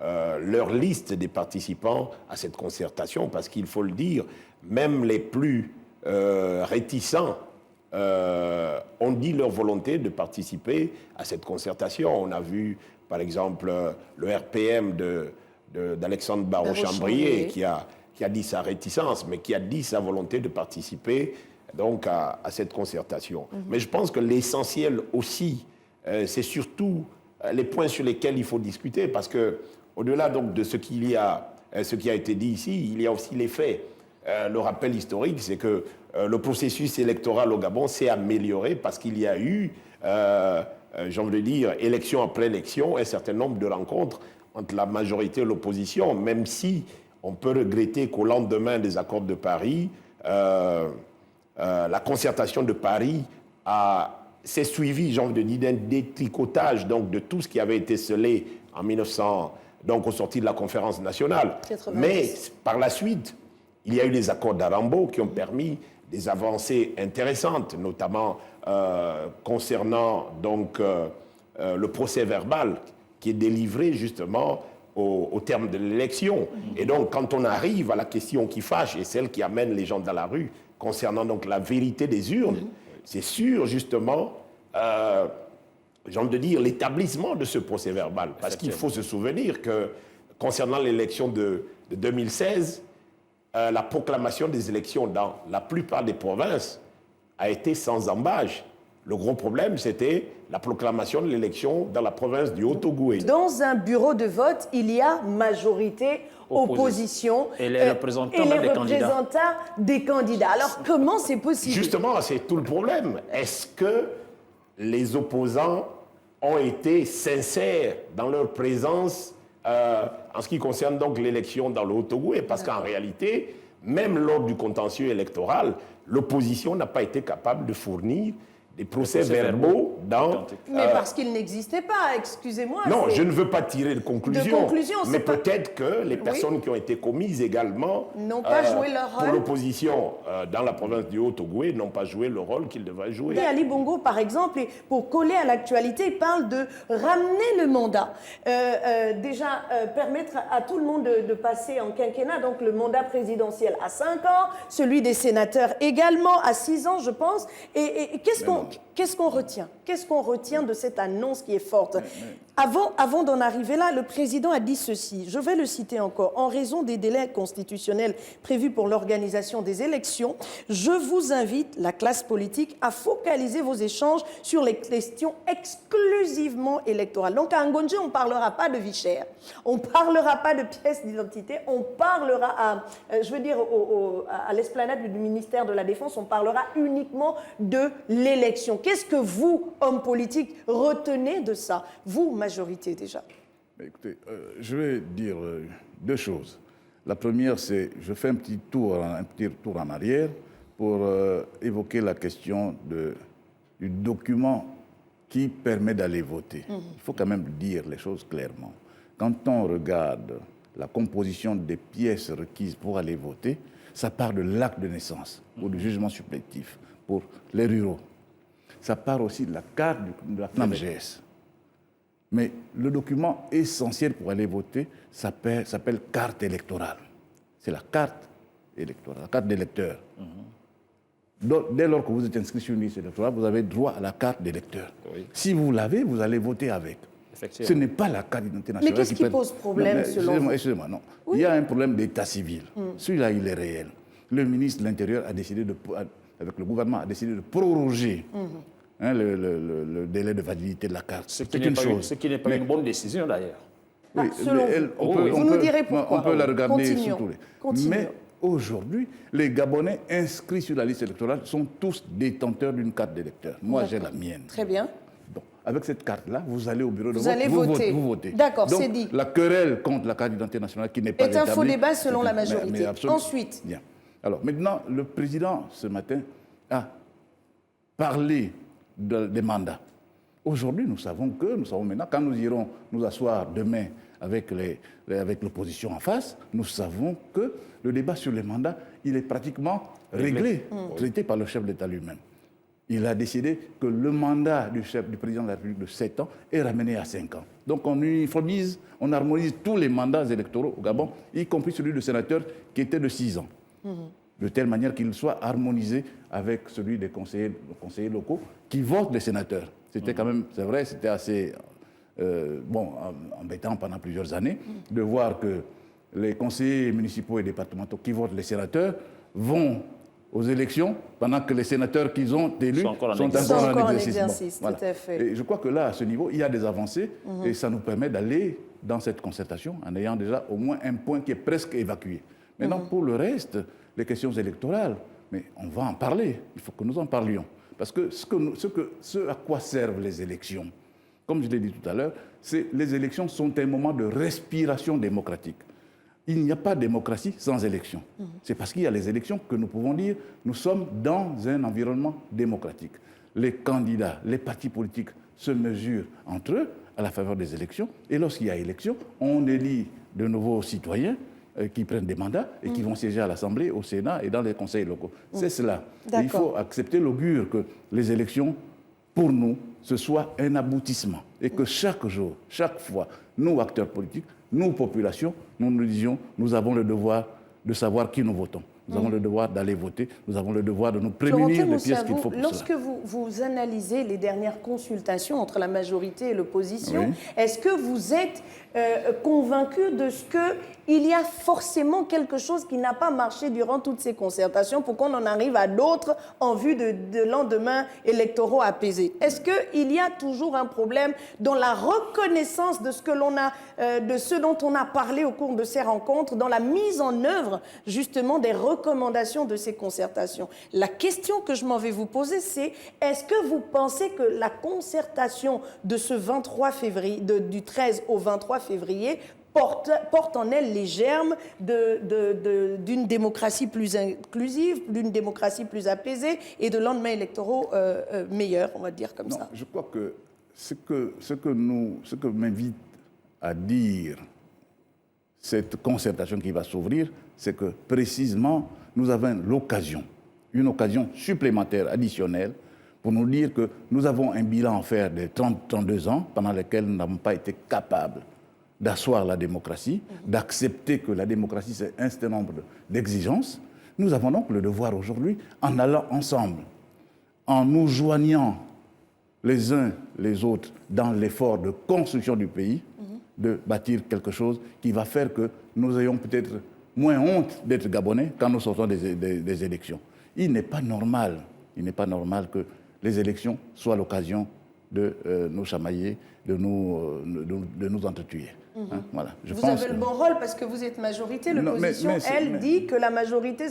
leur liste des participants à cette concertation parce qu'il faut le dire, même les plus réticents ont dit leur volonté de participer à cette concertation. On a vu par exemple le RPM d'Alexandre Barraud-Chambrier qui a dit sa réticence, mais qui a dit sa volonté de participer donc à cette concertation. Mais je pense que l'essentiel aussi, c'est surtout les points sur lesquels il faut discuter, parce que au-delà donc de ce qui a été dit ici, il y a aussi les faits. Le rappel historique, c'est que le processus électoral au Gabon s'est amélioré parce qu'il y a eu, j'ai envie de dire, élection après élection, un certain nombre de rencontres entre la majorité et l'opposition, même si on peut regretter qu'au lendemain des accords de Paris, la concertation de Paris s'est suivie, j'ai envie de dire, d'un détricotage donc, de tout ce qui avait été scellé en 1900, donc au sorti de la conférence nationale. 90. Mais par la suite, il y a eu les accords d'Arambo qui ont permis des avancées intéressantes, notamment concernant donc, le procès verbal qui est délivré justement au terme de l'élection. Et donc, quand on arrive à la question qui fâche et celle qui amène les gens dans la rue concernant donc la vérité des urnes, c'est sûr justement, j'ai envie de dire, l'établissement de ce procès verbal. Parce qu'il faut se souvenir que concernant l'élection de 2016, la proclamation des élections dans la plupart des provinces a été sans embâche. Le gros problème, c'était la proclamation de l'élection dans la province du Haut-Ogooué. Dans un bureau de vote, il y a majorité, opposition et les représentants, des candidats. Alors, comment c'est possible? Justement, c'est tout le problème. Est-ce que les opposants ont été sincères dans leur présence en ce qui concerne donc l'élection dans le Haut-Ogooué? Parce qu'en réalité, même lors du contentieux électoral, l'opposition n'a pas été capable de fournir des procès-verbaux dans... Mais parce qu'ils n'existaient pas, excusez-moi. Non, je ne veux pas tirer de conclusion. Mais pas... peut-être que les personnes qui ont été commises également... n'ont pas joué leur rôle. Pour l'opposition dans la province du Haut-Ogooué, n'ont pas joué le rôle qu'ils devraient jouer. Et Ali Bongo, par exemple, pour coller à l'actualité, il parle de ramener le mandat. Déjà, permettre à tout le monde de passer en quinquennat, donc le mandat présidentiel à 5 ans, celui des sénateurs également à 6 ans, je pense. Et qu'est-ce qu'on retient? Qu'est-ce qu'on retient de cette annonce qui est forte? Avant d'en arriver là, le président a dit ceci, je vais le citer encore. En raison des délais constitutionnels prévus pour l'organisation des élections, je vous invite, la classe politique, à focaliser vos échanges sur les questions exclusivement électorales. Donc à Ngonje, on ne parlera pas de vie chère, on ne parlera pas de pièces d'identité, on parlera à l'esplanade du ministère de la Défense, on parlera uniquement de l'élection. Qu'est-ce que vous, hommes politiques, retenez de ça? Vous, majorité déjà. Écoutez, je vais dire deux choses. La première, c'est, je fais un petit retour en arrière pour évoquer la question du document qui permet d'aller voter. Il faut quand même dire les choses clairement. Quand on regarde la composition des pièces requises pour aller voter, ça part de l'acte de naissance ou du jugement supplétif pour les ruraux. Ça part aussi de la carte de la CNAMGS. Mais le document essentiel pour aller voter s'appelle carte électorale. C'est la carte électorale, la carte d'électeur. Dès lors que vous êtes inscrit sur une liste électorale, vous avez droit à la carte d'électeur. Oui. Si vous l'avez, vous allez voter avec. Ce n'est pas la carte d'identité nationale. Mais qu'est-ce qui pose problème selon vous? Excusez-moi, non. Oui. Il y a un problème d'état civil. Celui-là, il est réel. Le ministre de l'Intérieur a décidé avec le gouvernement, a décidé de proroger le délai de validité de la carte. Ce qui n'est pas une bonne décision d'ailleurs. Oui, vous nous direz pourquoi. On peut la regarder sur tous les... Continuons. Mais aujourd'hui, les Gabonais inscrits sur la liste électorale sont tous détenteurs d'une carte d'électeur. Moi, j'ai la mienne. Très bien. Donc, avec cette carte-là, vous allez au bureau de vote, vous votez. D'accord, c'est dit. La querelle contre la carte d'identité nationale qui n'est pas établie... est un faux débat selon la majorité. Ensuite. Bien. Alors, maintenant, le président, ce matin, a parlé des mandats. Aujourd'hui, nous savons maintenant, quand nous irons nous asseoir demain avec l'opposition en face, nous savons que le débat sur les mandats, il est pratiquement réglé, traité par le chef d'État lui-même. Il a décidé que le mandat du président de la République de 7 ans est ramené à 5 ans. Donc on uniformise, on harmonise tous les mandats électoraux au Gabon, y compris celui de sénateur qui était de 6 ans. De telle manière qu'il soit harmonisé avec celui des conseillers locaux qui votent les sénateurs. C'était quand même, c'est vrai, c'était assez embêtant pendant plusieurs années de voir que les conseillers municipaux et départementaux qui votent les sénateurs vont aux élections pendant que les sénateurs qu'ils ont élus sont encore en exercice. Voilà. Tout à fait. Et je crois que là, à ce niveau, il y a des avancées et ça nous permet d'aller dans cette concertation en ayant déjà au moins un point qui est presque évacué. Maintenant, pour le reste, les questions électorales, Mais on va en parler. Il faut que nous en parlions. Parce que ce à quoi servent les élections, comme je l'ai dit tout à l'heure, les élections sont un moment de respiration démocratique. Il n'y a pas de démocratie sans élection. C'est parce qu'il y a les élections que nous pouvons dire nous sommes dans un environnement démocratique. Les candidats, les partis politiques se mesurent entre eux à la faveur des élections. Et lorsqu'il y a élection, on élit de nouveaux citoyens qui prennent des mandats et qui vont siéger à l'Assemblée, au Sénat et dans les conseils locaux. C'est cela. Et il faut accepter l'augure que les élections, pour nous, ce soit un aboutissement. Et que chaque jour, chaque fois, nous, acteurs politiques, nous, populations, nous nous disions, nous avons le devoir de savoir qui nous votons. Nous avons le devoir d'aller voter. Nous avons le devoir de nous prémunir des pièces qu'il faut pour lorsque cela. vous analysez les dernières consultations entre la majorité et l'opposition, est-ce que vous êtes convaincu de ce qu'il y a forcément quelque chose qui n'a pas marché durant toutes ces concertations pour qu'on en arrive à d'autres en vue de lendemains électoraux apaisés? Est-ce qu'il y a toujours un problème dans la reconnaissance de ce que l'on a, de ce dont on a parlé au cours de ces rencontres, dans la mise en œuvre justement des recommandations de ces concertations? La question que je m'en vais vous poser, c'est est-ce que vous pensez que la concertation de ce 23 février, du 13 au 23 février, porte en elle les germes d'une démocratie plus inclusive, d'une démocratie plus apaisée et de lendemains électoraux meilleurs, on va dire comme ça? Je crois que ce que m'invite à dire cette concertation qui va s'ouvrir, c'est que précisément, nous avons une occasion supplémentaire, additionnelle, pour nous dire que nous avons un bilan à faire de 32 ans pendant lesquels nous n'avons pas été capables d'asseoir la démocratie, d'accepter que la démocratie, c'est un certain nombre d'exigences. Nous avons donc le devoir aujourd'hui, en allant ensemble, en nous joignant les uns les autres dans l'effort de construction du pays, de bâtir quelque chose qui va faire que nous ayons peut-être moins honte d'être Gabonais quand nous sortons des élections. Il n'est pas normal que les élections soient l'occasion de nous chamailler, de nous entretuer. Voilà. Vous avez le bon rôle parce que vous êtes majorité. L'opposition, elle, dit que la majorité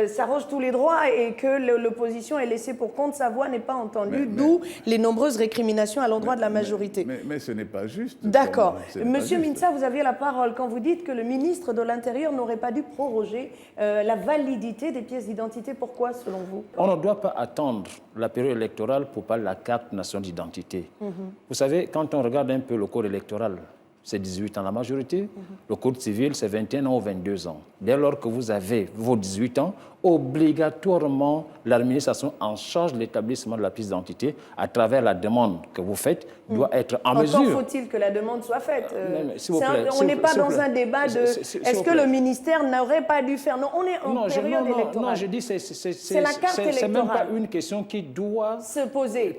s'arroge tous les droits et que l'opposition est laissée pour compte, sa voix n'est pas entendue, d'où les nombreuses récriminations à l'endroit de la majorité. Mais ce n'est pas juste. D'accord. Monsieur Mintsa, vous aviez la parole quand vous dites que le ministre de l'Intérieur n'aurait pas dû proroger la validité des pièces d'identité. Pourquoi, selon vous? On ne doit pas attendre la période électorale pour parler de la carte nationale d'identité. Vous savez, quand on regarde un peu le code électoral, c'est 18 ans la majorité. Le code civil, c'est 21 ans ou 22 ans. Dès lors que vous avez vos 18 ans, obligatoirement, l'administration en charge de l'établissement de la pièce d'identité, à travers la demande que vous faites, doit être en mesure. Encore faut-il que la demande soit faite. S'il vous plaît, on n'est pas dans un débat de est-ce que le ministère n'aurait pas dû faire. Non, on est en période électorale. Non, je dis c'est la carte électorale. C'est même pas une question qui doit se poser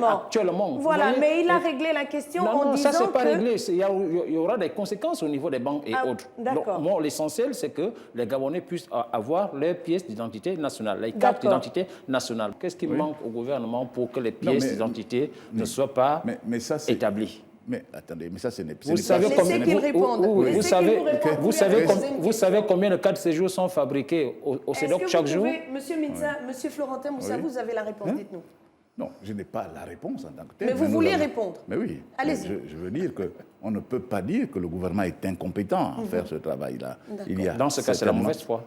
actuellement. Voilà, mais il a réglé la question en disant ça, c'est pas que... réglé. Il y aura des conséquences au niveau des banques et autres. D'accord. L'essentiel, c'est que les Gabonais puissent avoir leurs pièces d'identité nationale, les cartes d'identité nationales. Qu'est-ce qui manque au gouvernement pour que les pièces d'identité ne soient pas établies? Mais attendez, mais ça, ce n'est pas... Vous savez combien de cartes de séjour sont fabriquées au CEDOC chaque jour? Monsieur Mintsa, Monsieur Florentin Moussa, vous avez la réponse, dites-nous. Non, je n'ai pas la réponse en tant que telle. Mais vous voulez répondre? Mais oui. Allez-y. Je veux dire qu'on ne peut pas dire que le gouvernement est incompétent à faire ce travail-là. Dans ce cas, c'est la mauvaise foi.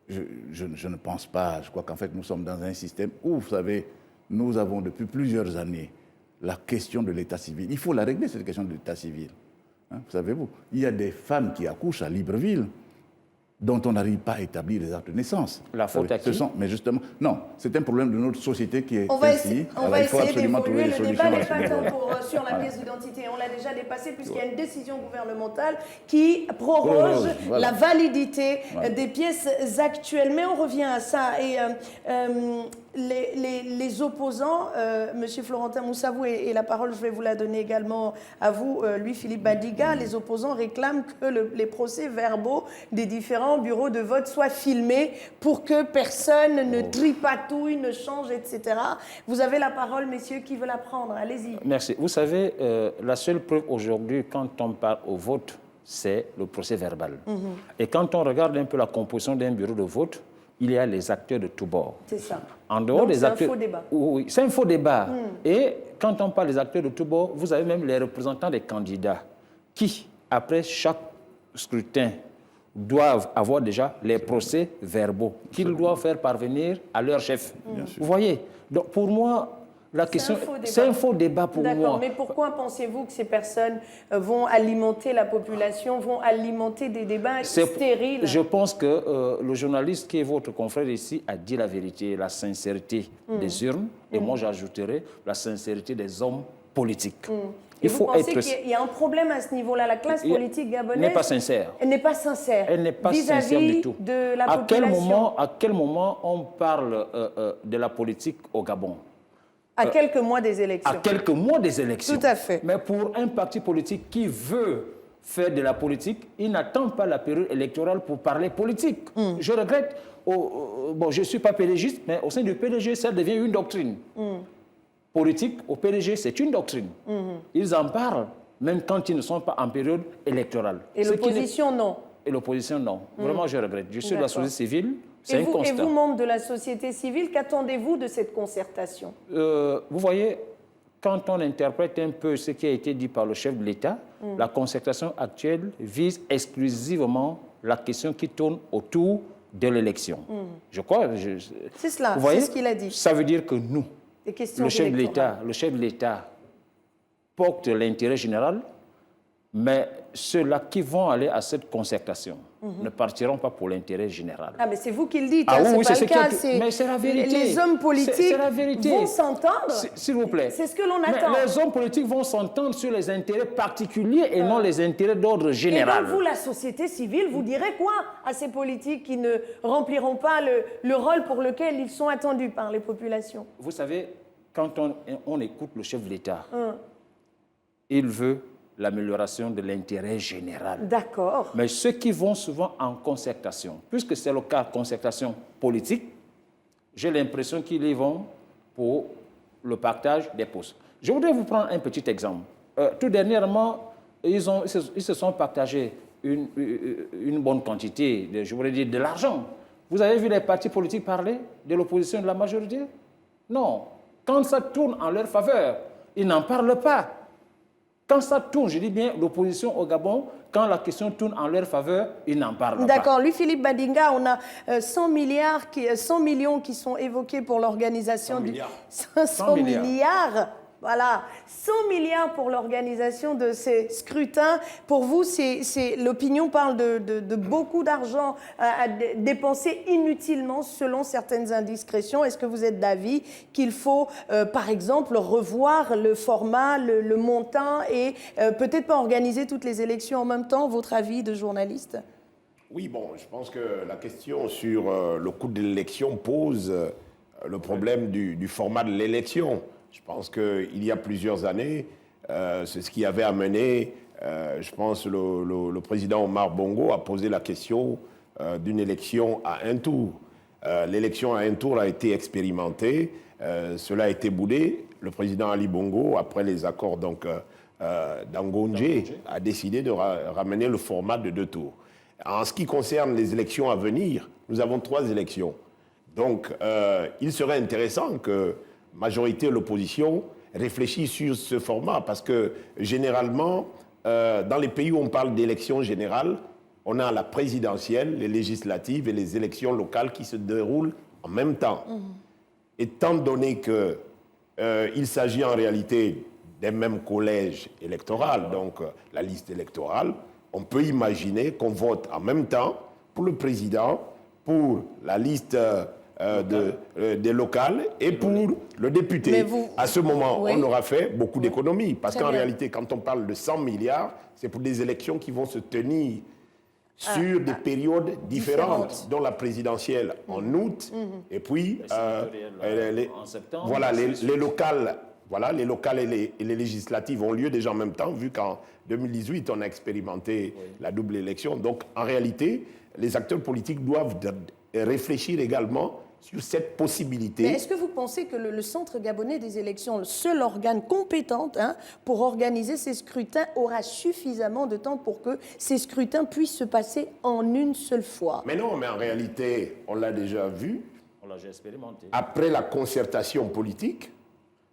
Je ne pense pas. Je crois qu'en fait, nous sommes dans un système où, vous savez, nous avons depuis plusieurs années la question de l'état civil. Il faut la régler, cette question de l'état civil. Vous savez-vous, il y a des femmes qui accouchent à Libreville dont on n'arrive pas à établir les actes de naissance. La faute à qui? Mais justement, non, c'est un problème de notre société qui est on va ainsi. On va il faut essayer absolument trouver d'évoluer. des Le solutions. débat n'est pas tant sur la pièce d'identité. On l'a déjà dépassé puisqu'il y a une décision gouvernementale qui proroge la validité des pièces actuelles. Mais on revient à ça. Et les opposants, M. Florentin Moussa, vous et la parole, je vais vous la donner également à vous, Louis-Philippe Badiga. Les opposants réclament que les procès-verbaux des différents bureaux de vote soient filmés pour que personne ne tripatouille, ne change, etc. Vous avez la parole, messieurs, qui veut la prendre? Allez-y. Merci. Vous savez, la seule preuve aujourd'hui, quand on parle au vote, c'est le procès-verbal. Et quand on regarde un peu la composition d'un bureau de vote, il y a les acteurs de tous bords. C'est ça. En dehors Donc, des c'est un acteurs, faux débat. Oui, c'est un faux débat. Et quand on parle des acteurs de tous bords, vous avez même les représentants des candidats qui, après chaque scrutin, doivent avoir déjà les procès-verbaux qu'ils doivent faire parvenir à leur chef. Vous voyez? Donc, pour moi, la question, c'est un faux débat pour moi. D'accord, mais pourquoi pensez-vous que ces personnes vont alimenter la population, vont alimenter des débats stériles? Je pense que le journaliste qui est votre confrère ici a dit la vérité, la sincérité des urnes, et moi j'ajouterai la sincérité des hommes politiques. Et vous pensez qu'il y a un problème à ce niveau-là? La classe politique gabonaise n'est pas sincère. Elle n'est pas sincère. Elle n'est pas sincère du tout. De la population. À quel moment on parle de la politique au Gabon? À quelques mois des élections. À quelques mois des élections. Tout à fait. Mais pour un parti politique qui veut faire de la politique, il n'attend pas la période électorale pour parler politique. Je regrette. Bon, je ne suis pas PDGiste, mais au sein du PDG, ça devient une doctrine. Politique, au PDG, c'est une doctrine. Ils en parlent, même quand ils ne sont pas en période électorale. Et l'opposition, non. Et l'opposition, non. Vraiment, je regrette. Je suis de la société civile, c'est un constat. Et vous, membre de la société civile, qu'attendez-vous de cette concertation? Vous voyez, quand on interprète un peu ce qui a été dit par le chef de l'État, la concertation actuelle vise exclusivement la question qui tourne autour de l'élection. Je crois. C'est cela, c'est ce qu'il a dit. Ça veut dire que nous, le chef de l'État porte l'intérêt général, mais ceux-là qui vont aller à cette concertation ne partiront pas pour l'intérêt général. Ah, mais c'est vous qui le dites, ah, oui, c'est pas le cas. Mais c'est la vérité. Les hommes politiques vont s'entendre. S'il vous plaît. C'est ce que l'on attend. Mais les hommes politiques vont s'entendre sur les intérêts particuliers et non les intérêts d'ordre général. Et donc vous, la société civile, vous direz quoi à ces politiques qui ne rempliront pas le rôle pour lequel ils sont attendus par les populations? Vous savez, quand on écoute le chef de l'État, il veut l'amélioration de l'intérêt général. D'accord. Mais ceux qui vont souvent en concertation, puisque c'est le cas de concertation politique, j'ai l'impression qu'ils y vont pour le partage des postes. Je voudrais vous prendre un petit exemple. Tout dernièrement, ils se sont partagés une bonne quantité, je voudrais dire, de l'argent. Vous avez vu les partis politiques parler de l'opposition et de la majorité? Non. Quand ça tourne en leur faveur, ils n'en parlent pas. Quand ça tourne, je dis bien l'opposition au Gabon, quand la question tourne en leur faveur, ils n'en parlent pas. D'accord. Louis-Philippe Badinga, on a 100 millions qui sont évoqués pour l'organisation du... 100 milliards. Voilà, 100 milliards pour l'organisation de ces scrutins. Pour vous, l'opinion parle de beaucoup d'argent à dépenser inutilement selon certaines indiscrétions. Est-ce que vous êtes d'avis qu'il faut, par exemple, revoir le format, le montant et peut-être pas organiser toutes les élections en même temps? Votre avis de journaliste? Oui, bon, je pense que la question sur le coût de l'élection pose le problème du format de l'élection. Je pense qu'il y a plusieurs années, c'est ce qui avait amené, je pense, le président Omar Bongo a posé la question d'une élection à un tour. L'élection à un tour a été expérimentée, cela a été boudé. Le président Ali Bongo, après les accords d'Angondje, a décidé de ramener le format de 2 tours. En ce qui concerne les élections à venir, nous avons 3 élections. Donc, il serait intéressant que majorité et l'opposition réfléchissent sur ce format parce que généralement, dans les pays où on parle d'élections générales, on a la présidentielle, les législatives et les élections locales qui se déroulent en même temps. Étant donné qu'il s'agit en réalité d'un même collège électoral, donc la liste électorale, on peut imaginer qu'on vote en même temps pour le président, pour la liste des locales et pour le député. À ce moment, on aura fait beaucoup d'économies. Parce qu'en réalité, quand on parle de 100 milliards, c'est pour des élections qui vont se tenir sur des périodes différentes, dont la présidentielle en août, et puis en septembre. Voilà, les locales. Voilà, les locales et les législatives ont lieu déjà en même temps, vu qu'en 2018, on a expérimenté la double élection. Donc, en réalité, les acteurs politiques doivent réfléchir également sur cette possibilité. Mais est-ce que vous pensez que le Centre gabonais des élections, le seul organe compétent pour organiser ces scrutins, aura suffisamment de temps pour que ces scrutins puissent se passer en une seule fois? Mais non, mais en réalité, on l'a déjà vu. On l'a déjà expérimenté. Après la concertation politique,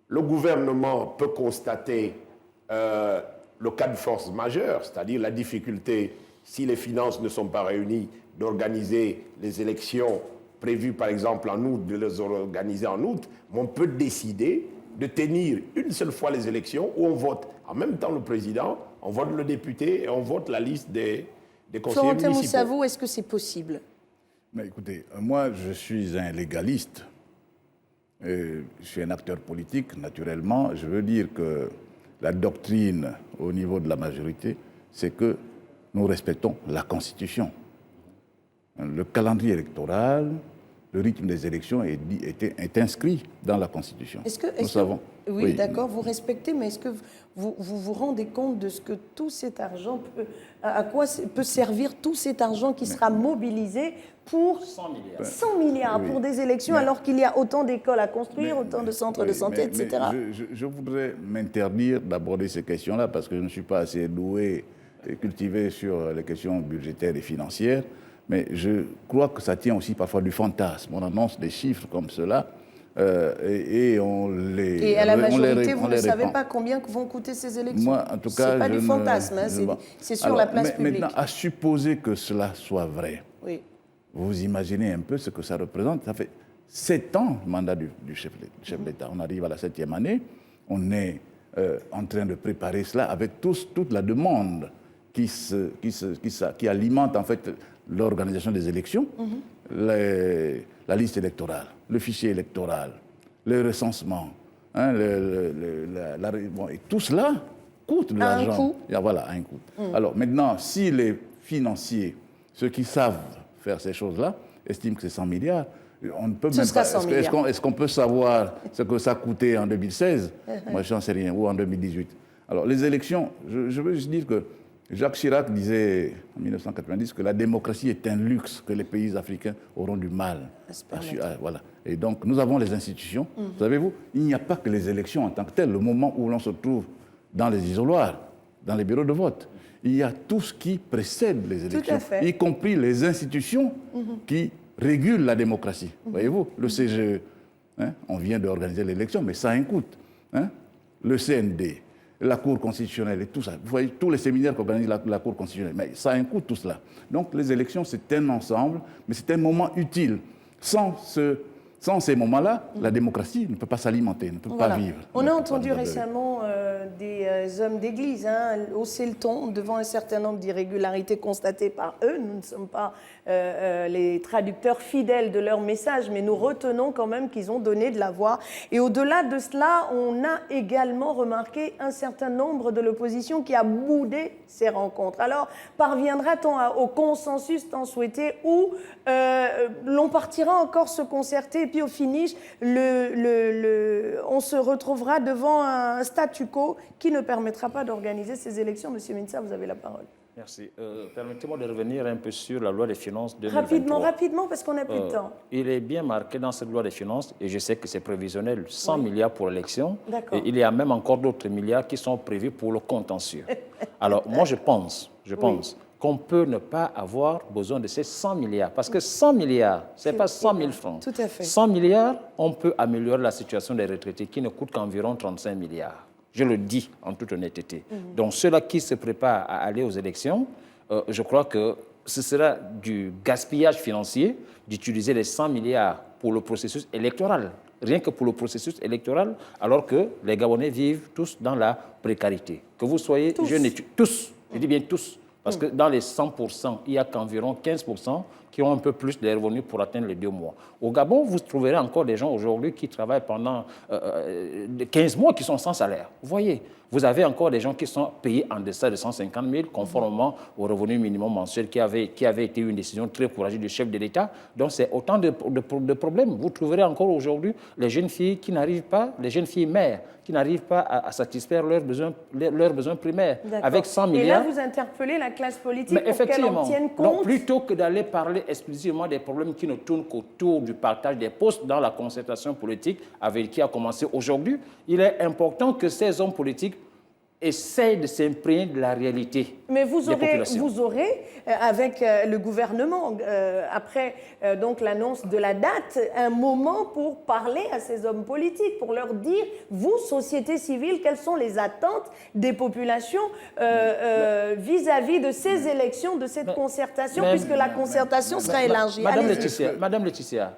le gouvernement peut constater le cas de force majeure, c'est-à-dire la difficulté, si les finances ne sont pas réunies, d'organiser les élections prévues par exemple en août, de les organiser en août, mais on peut décider de tenir une seule fois les élections où on vote en même temps le président, on vote le député et on vote la liste des conseillers Florentin municipaux. Moussavou, est-ce que c'est possible? Mais écoutez, moi, je suis un légaliste. Je suis un acteur politique, naturellement. Je veux dire que la doctrine au niveau de la majorité, c'est que nous respectons la Constitution. Le calendrier électoral, le rythme des élections est inscrit dans la Constitution. Nous savons. Oui, d'accord, vous respectez, mais est-ce que vous vous rendez compte de ce que tout cet argent à quoi peut servir tout cet argent qui sera mobilisé pour 100 milliards. 100 milliards pour des élections, alors qu'il y a autant d'écoles à construire, autant de centres de santé, etc. Je voudrais m'interdire d'aborder ces questions-là parce que je ne suis pas assez doué et cultivé sur les questions budgétaires et financières. Mais je crois que ça tient aussi parfois du fantasme. On annonce des chiffres comme cela et on les Et à la majorité, on vous ne les savez répand. pas combien vont coûter ces élections? Moi, en tout cas, c'est pas du fantasme, c'est sur la place publique. Maintenant, à supposer que cela soit vrai, Oui. vous imaginez un peu ce que ça représente. Ça fait 7 ans le mandat du chef d'État. On arrive à la 7e année. On est en train de préparer cela avec toute la demande qui alimente en fait l'organisation des élections, la liste électorale, le fichier électoral, le recensement, et tout cela coûte de l'argent. Un coût. Voilà, un coût. Alors maintenant, si les financiers, ceux qui savent faire ces choses-là, estiment que c'est 100 milliards, on ne peut même pas. Est-ce qu'on peut savoir ce que ça coûtait en 2016? Moi, je n'en sais rien, ou en 2018. Alors, les élections, je veux juste dire que Jacques Chirac disait en 1990 que la démocratie est un luxe que les pays africains auront du mal à voilà. Et donc, nous avons les institutions. Savez-vous, il n'y a pas que les élections en tant que telles, le moment où l'on se trouve dans les isoloirs, dans les bureaux de vote. Il y a tout ce qui précède les élections, y compris les institutions qui régulent la démocratie. Voyez-vous, le CGE, on vient d'organiser l'élection, mais ça a un coût. Le CND, la Cour constitutionnelle et tout ça. Vous voyez, tous les séminaires qu'organise la Cour constitutionnelle, mais ça a un coût tout cela. Donc les élections, c'est un ensemble, mais c'est un moment utile. Sans ces moments-là, la démocratie ne peut pas s'alimenter, ne peut pas vivre. On a entendu récemment des hommes d'église hausser le ton devant un certain nombre d'irrégularités constatées par eux. Nous ne sommes pas les traducteurs fidèles de leur message, mais nous retenons quand même qu'ils ont donné de la voix. Et au-delà de cela, on a également remarqué un certain nombre de l'opposition qui a boudé ces rencontres. Alors, parviendra-t-on au consensus tant souhaité ou l'on partira encore se concerter et puis au finish, on se retrouvera devant un statu quo qui ne permettra pas d'organiser ces élections? Monsieur Mintsa, vous avez la parole. Merci. Permettez-moi de revenir un peu sur la loi des finances 2023. Rapidement, parce qu'on n'a plus de temps. Il est bien marqué dans cette loi des finances, et je sais que c'est prévisionnel, 100 milliards pour l'élection. Et il y a même encore d'autres milliards qui sont prévus pour le contentieux. Alors, moi, je pense qu'on peut ne pas avoir besoin de ces 100 milliards. Parce que 100 milliards, ce n'est pas 100 000 francs. Tout à fait. 100 milliards, on peut améliorer la situation des retraités qui ne coûtent qu'environ 35 milliards. Je le dis en toute honnêteté. Donc ceux-là qui se préparent à aller aux élections, je crois que ce sera du gaspillage financier d'utiliser les 100 milliards pour le processus électoral. Rien que pour le processus électoral, alors que les Gabonais vivent tous dans la précarité. Que vous soyez jeunes étudiants, tous, je dis bien tous, parce que dans les 100%, il n'y a qu'environ 15% qui ont un peu plus de revenus pour atteindre les 2 mois. Au Gabon, vous trouverez encore des gens aujourd'hui qui travaillent pendant 15 mois qui sont sans salaire. Vous voyez, vous avez encore des gens qui sont payés en deçà de 150 000, conformément au revenu minimum mensuel qui avait été une décision très courageuse du chef de l'État. Donc c'est autant de problèmes. Vous trouverez encore aujourd'hui les jeunes filles qui n'arrivent pas, les jeunes filles mères qui n'arrivent pas à satisfaire leurs besoins primaires. Avec 100 Et milliards... là, vous interpellez la classe politique Mais pour qu'elle en tienne compte. donc, plutôt que d'aller parler exclusivement des problèmes qui ne tournent qu'autour du partage des postes dans la concertation politique qui a commencé aujourd'hui, il est important que ces hommes politiques essaye de s'imprégner de la réalité. Mais vous des populations. aurez avec le gouvernement, après donc l'annonce de la date, un moment pour parler à ces hommes politiques, pour leur dire, vous, société civile, quelles sont les attentes des populations vis-à-vis de ces élections, de cette concertation, puisque la concertation sera élargie. Madame Laetitia,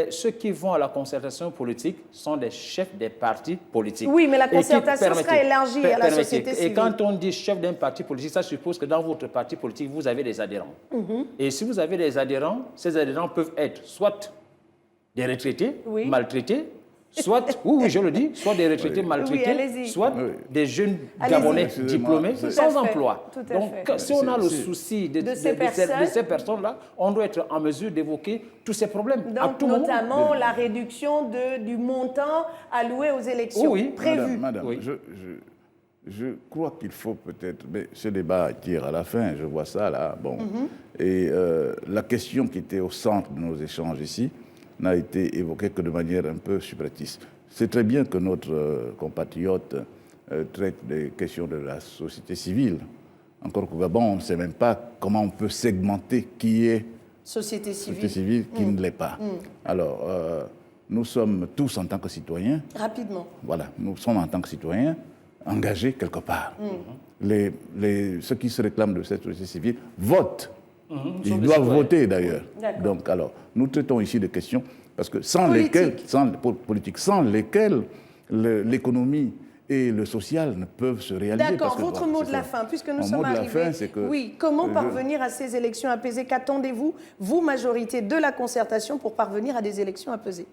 ceux qui vont à la concertation politique sont des chefs des partis politiques. Oui, mais la concertation sera élargie à la société civile. Et quand on dit chef d'un parti politique, ça suppose que dans votre parti politique, vous avez des adhérents. Et si vous avez des adhérents, ces adhérents peuvent être soit des retraités maltraités, soit, oui, je le dis, soit des retraités maltraités, soit des jeunes Gabonais diplômés sans emploi. Donc, si on a le souci de ces personnes-là, on doit être en mesure d'évoquer tous ces problèmes. Donc, notamment la réduction du montant alloué aux élections prévues. Madame, je crois qu'il faut peut-être... Mais ce débat tire à la fin, je vois ça là. Bon. Et la question qui était au centre de nos échanges ici n'a été évoquée que de manière un peu subrétiste. C'est très bien que notre compatriote traite des questions de la société civile. Encore qu'au Gabon, on ne sait même pas comment on peut segmenter qui est société civile qui ne l'est pas. Alors, nous sommes tous en tant que citoyens... Rapidement. Voilà, nous sommes en tant que citoyens engagés quelque part. Ceux qui se réclament de cette société civile votent. Ils doivent voter d'ailleurs. Donc, alors, nous traitons ici des questions parce que sans lesquelles l'économie et le social ne peuvent se réaliser. D'accord, votre mot de la fin, puisque nous sommes arrivés. Oui, comment parvenir à ces élections apaisées? Qu'attendez-vous, vous, majorité de la concertation, pour parvenir à des élections apaisées?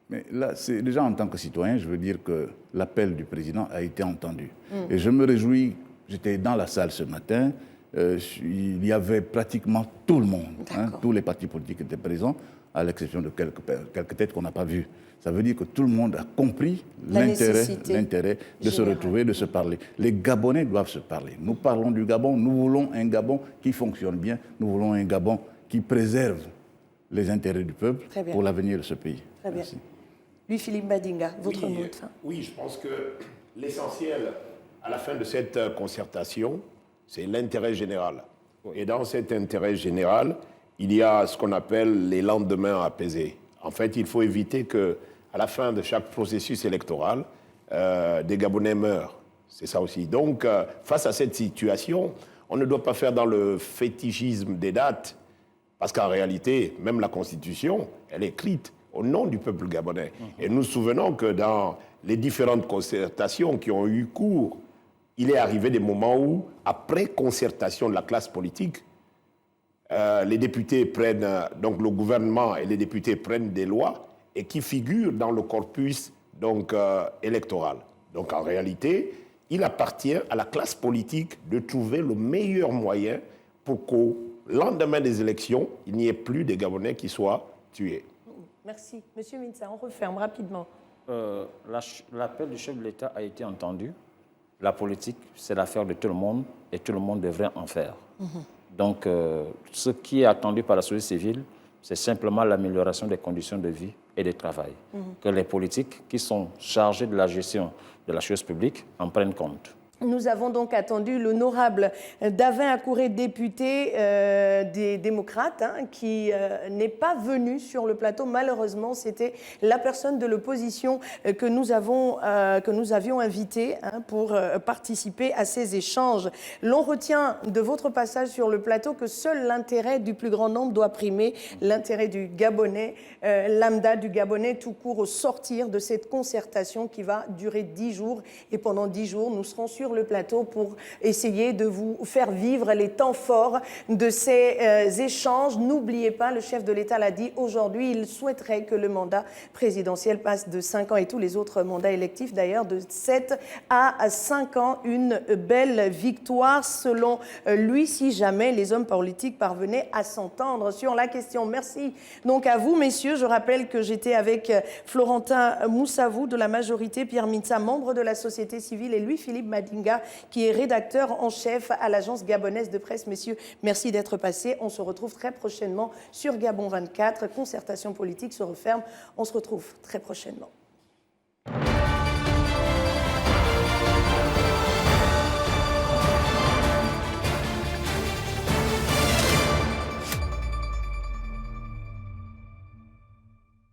Mais là, c'est déjà en tant que citoyen, je veux dire que l'appel du président a été entendu. Et je me réjouis, j'étais dans la salle ce matin, il y avait pratiquement tout le monde, tous les partis politiques étaient présents, à l'exception de quelques têtes qu'on n'a pas vues. Ça veut dire que tout le monde a compris l'intérêt de se retrouver, de se parler. Les Gabonais doivent se parler. Nous parlons du Gabon, nous voulons un Gabon qui fonctionne bien, nous voulons un Gabon qui préserve les intérêts du peuple pour l'avenir de ce pays. Très bien. Louis-Philippe Badinga, votre mot de fin. Oui, je pense que l'essentiel à la fin de cette concertation, c'est l'intérêt général. Et dans cet intérêt général, il y a ce qu'on appelle les lendemains apaisés. En fait, il faut éviter qu'à la fin de chaque processus électoral, des Gabonais meurent. C'est ça aussi. Donc, face à cette situation, on ne doit pas faire dans le fétichisme des dates, parce qu'en réalité, même la Constitution, elle est écrite au nom du peuple gabonais. Et nous nous souvenons que dans les différentes concertations qui ont eu cours, il est arrivé des moments où, après concertation de la classe politique, les députés prennent, donc le gouvernement et les députés prennent des lois et qui figurent dans le corpus donc, électoral. Donc en réalité, il appartient à la classe politique de trouver le meilleur moyen pour qu'au lendemain des élections, il n'y ait plus de Gabonais qui soient tués. Merci. Monsieur Mintsa, on referme rapidement. L'appel du chef de l'État a été entendu. La politique, c'est l'affaire de tout le monde et tout le monde devrait en faire. Donc, ce qui est attendu par la société civile, c'est simplement l'amélioration des conditions de vie et de travail. Que les politiques qui sont chargés de la gestion de la chose publique en prennent compte. Nous avons donc attendu l'honorable Davin Akouré, député des démocrates, qui n'est pas venu sur le plateau. Malheureusement, c'était la personne de l'opposition que nous avions invité pour participer à ces échanges. L'on retient de votre passage sur le plateau que seul l'intérêt du plus grand nombre doit primer, l'intérêt du Gabonais, lambda du Gabonais tout court au sortir de cette concertation qui va durer 10 jours. Et pendant 10 jours, nous serons sur le plateau pour essayer de vous faire vivre les temps forts de ces échanges. N'oubliez pas, le chef de l'État l'a dit aujourd'hui, il souhaiterait que le mandat présidentiel passe de 5 ans et tous les autres mandats électifs d'ailleurs de 7 à 5 ans. Une belle victoire selon lui si jamais les hommes politiques parvenaient à s'entendre sur la question. Merci donc à vous messieurs. Je rappelle que j'étais avec Florentin Moussavou de la majorité, Pierre Mitsa, membre de la société civile, et Louis-Philippe Madinga qui est rédacteur en chef à l'agence gabonaise de presse. Messieurs, merci d'être passés. On se retrouve très prochainement sur Gabon 24. Concertation politique se referme. On se retrouve très prochainement.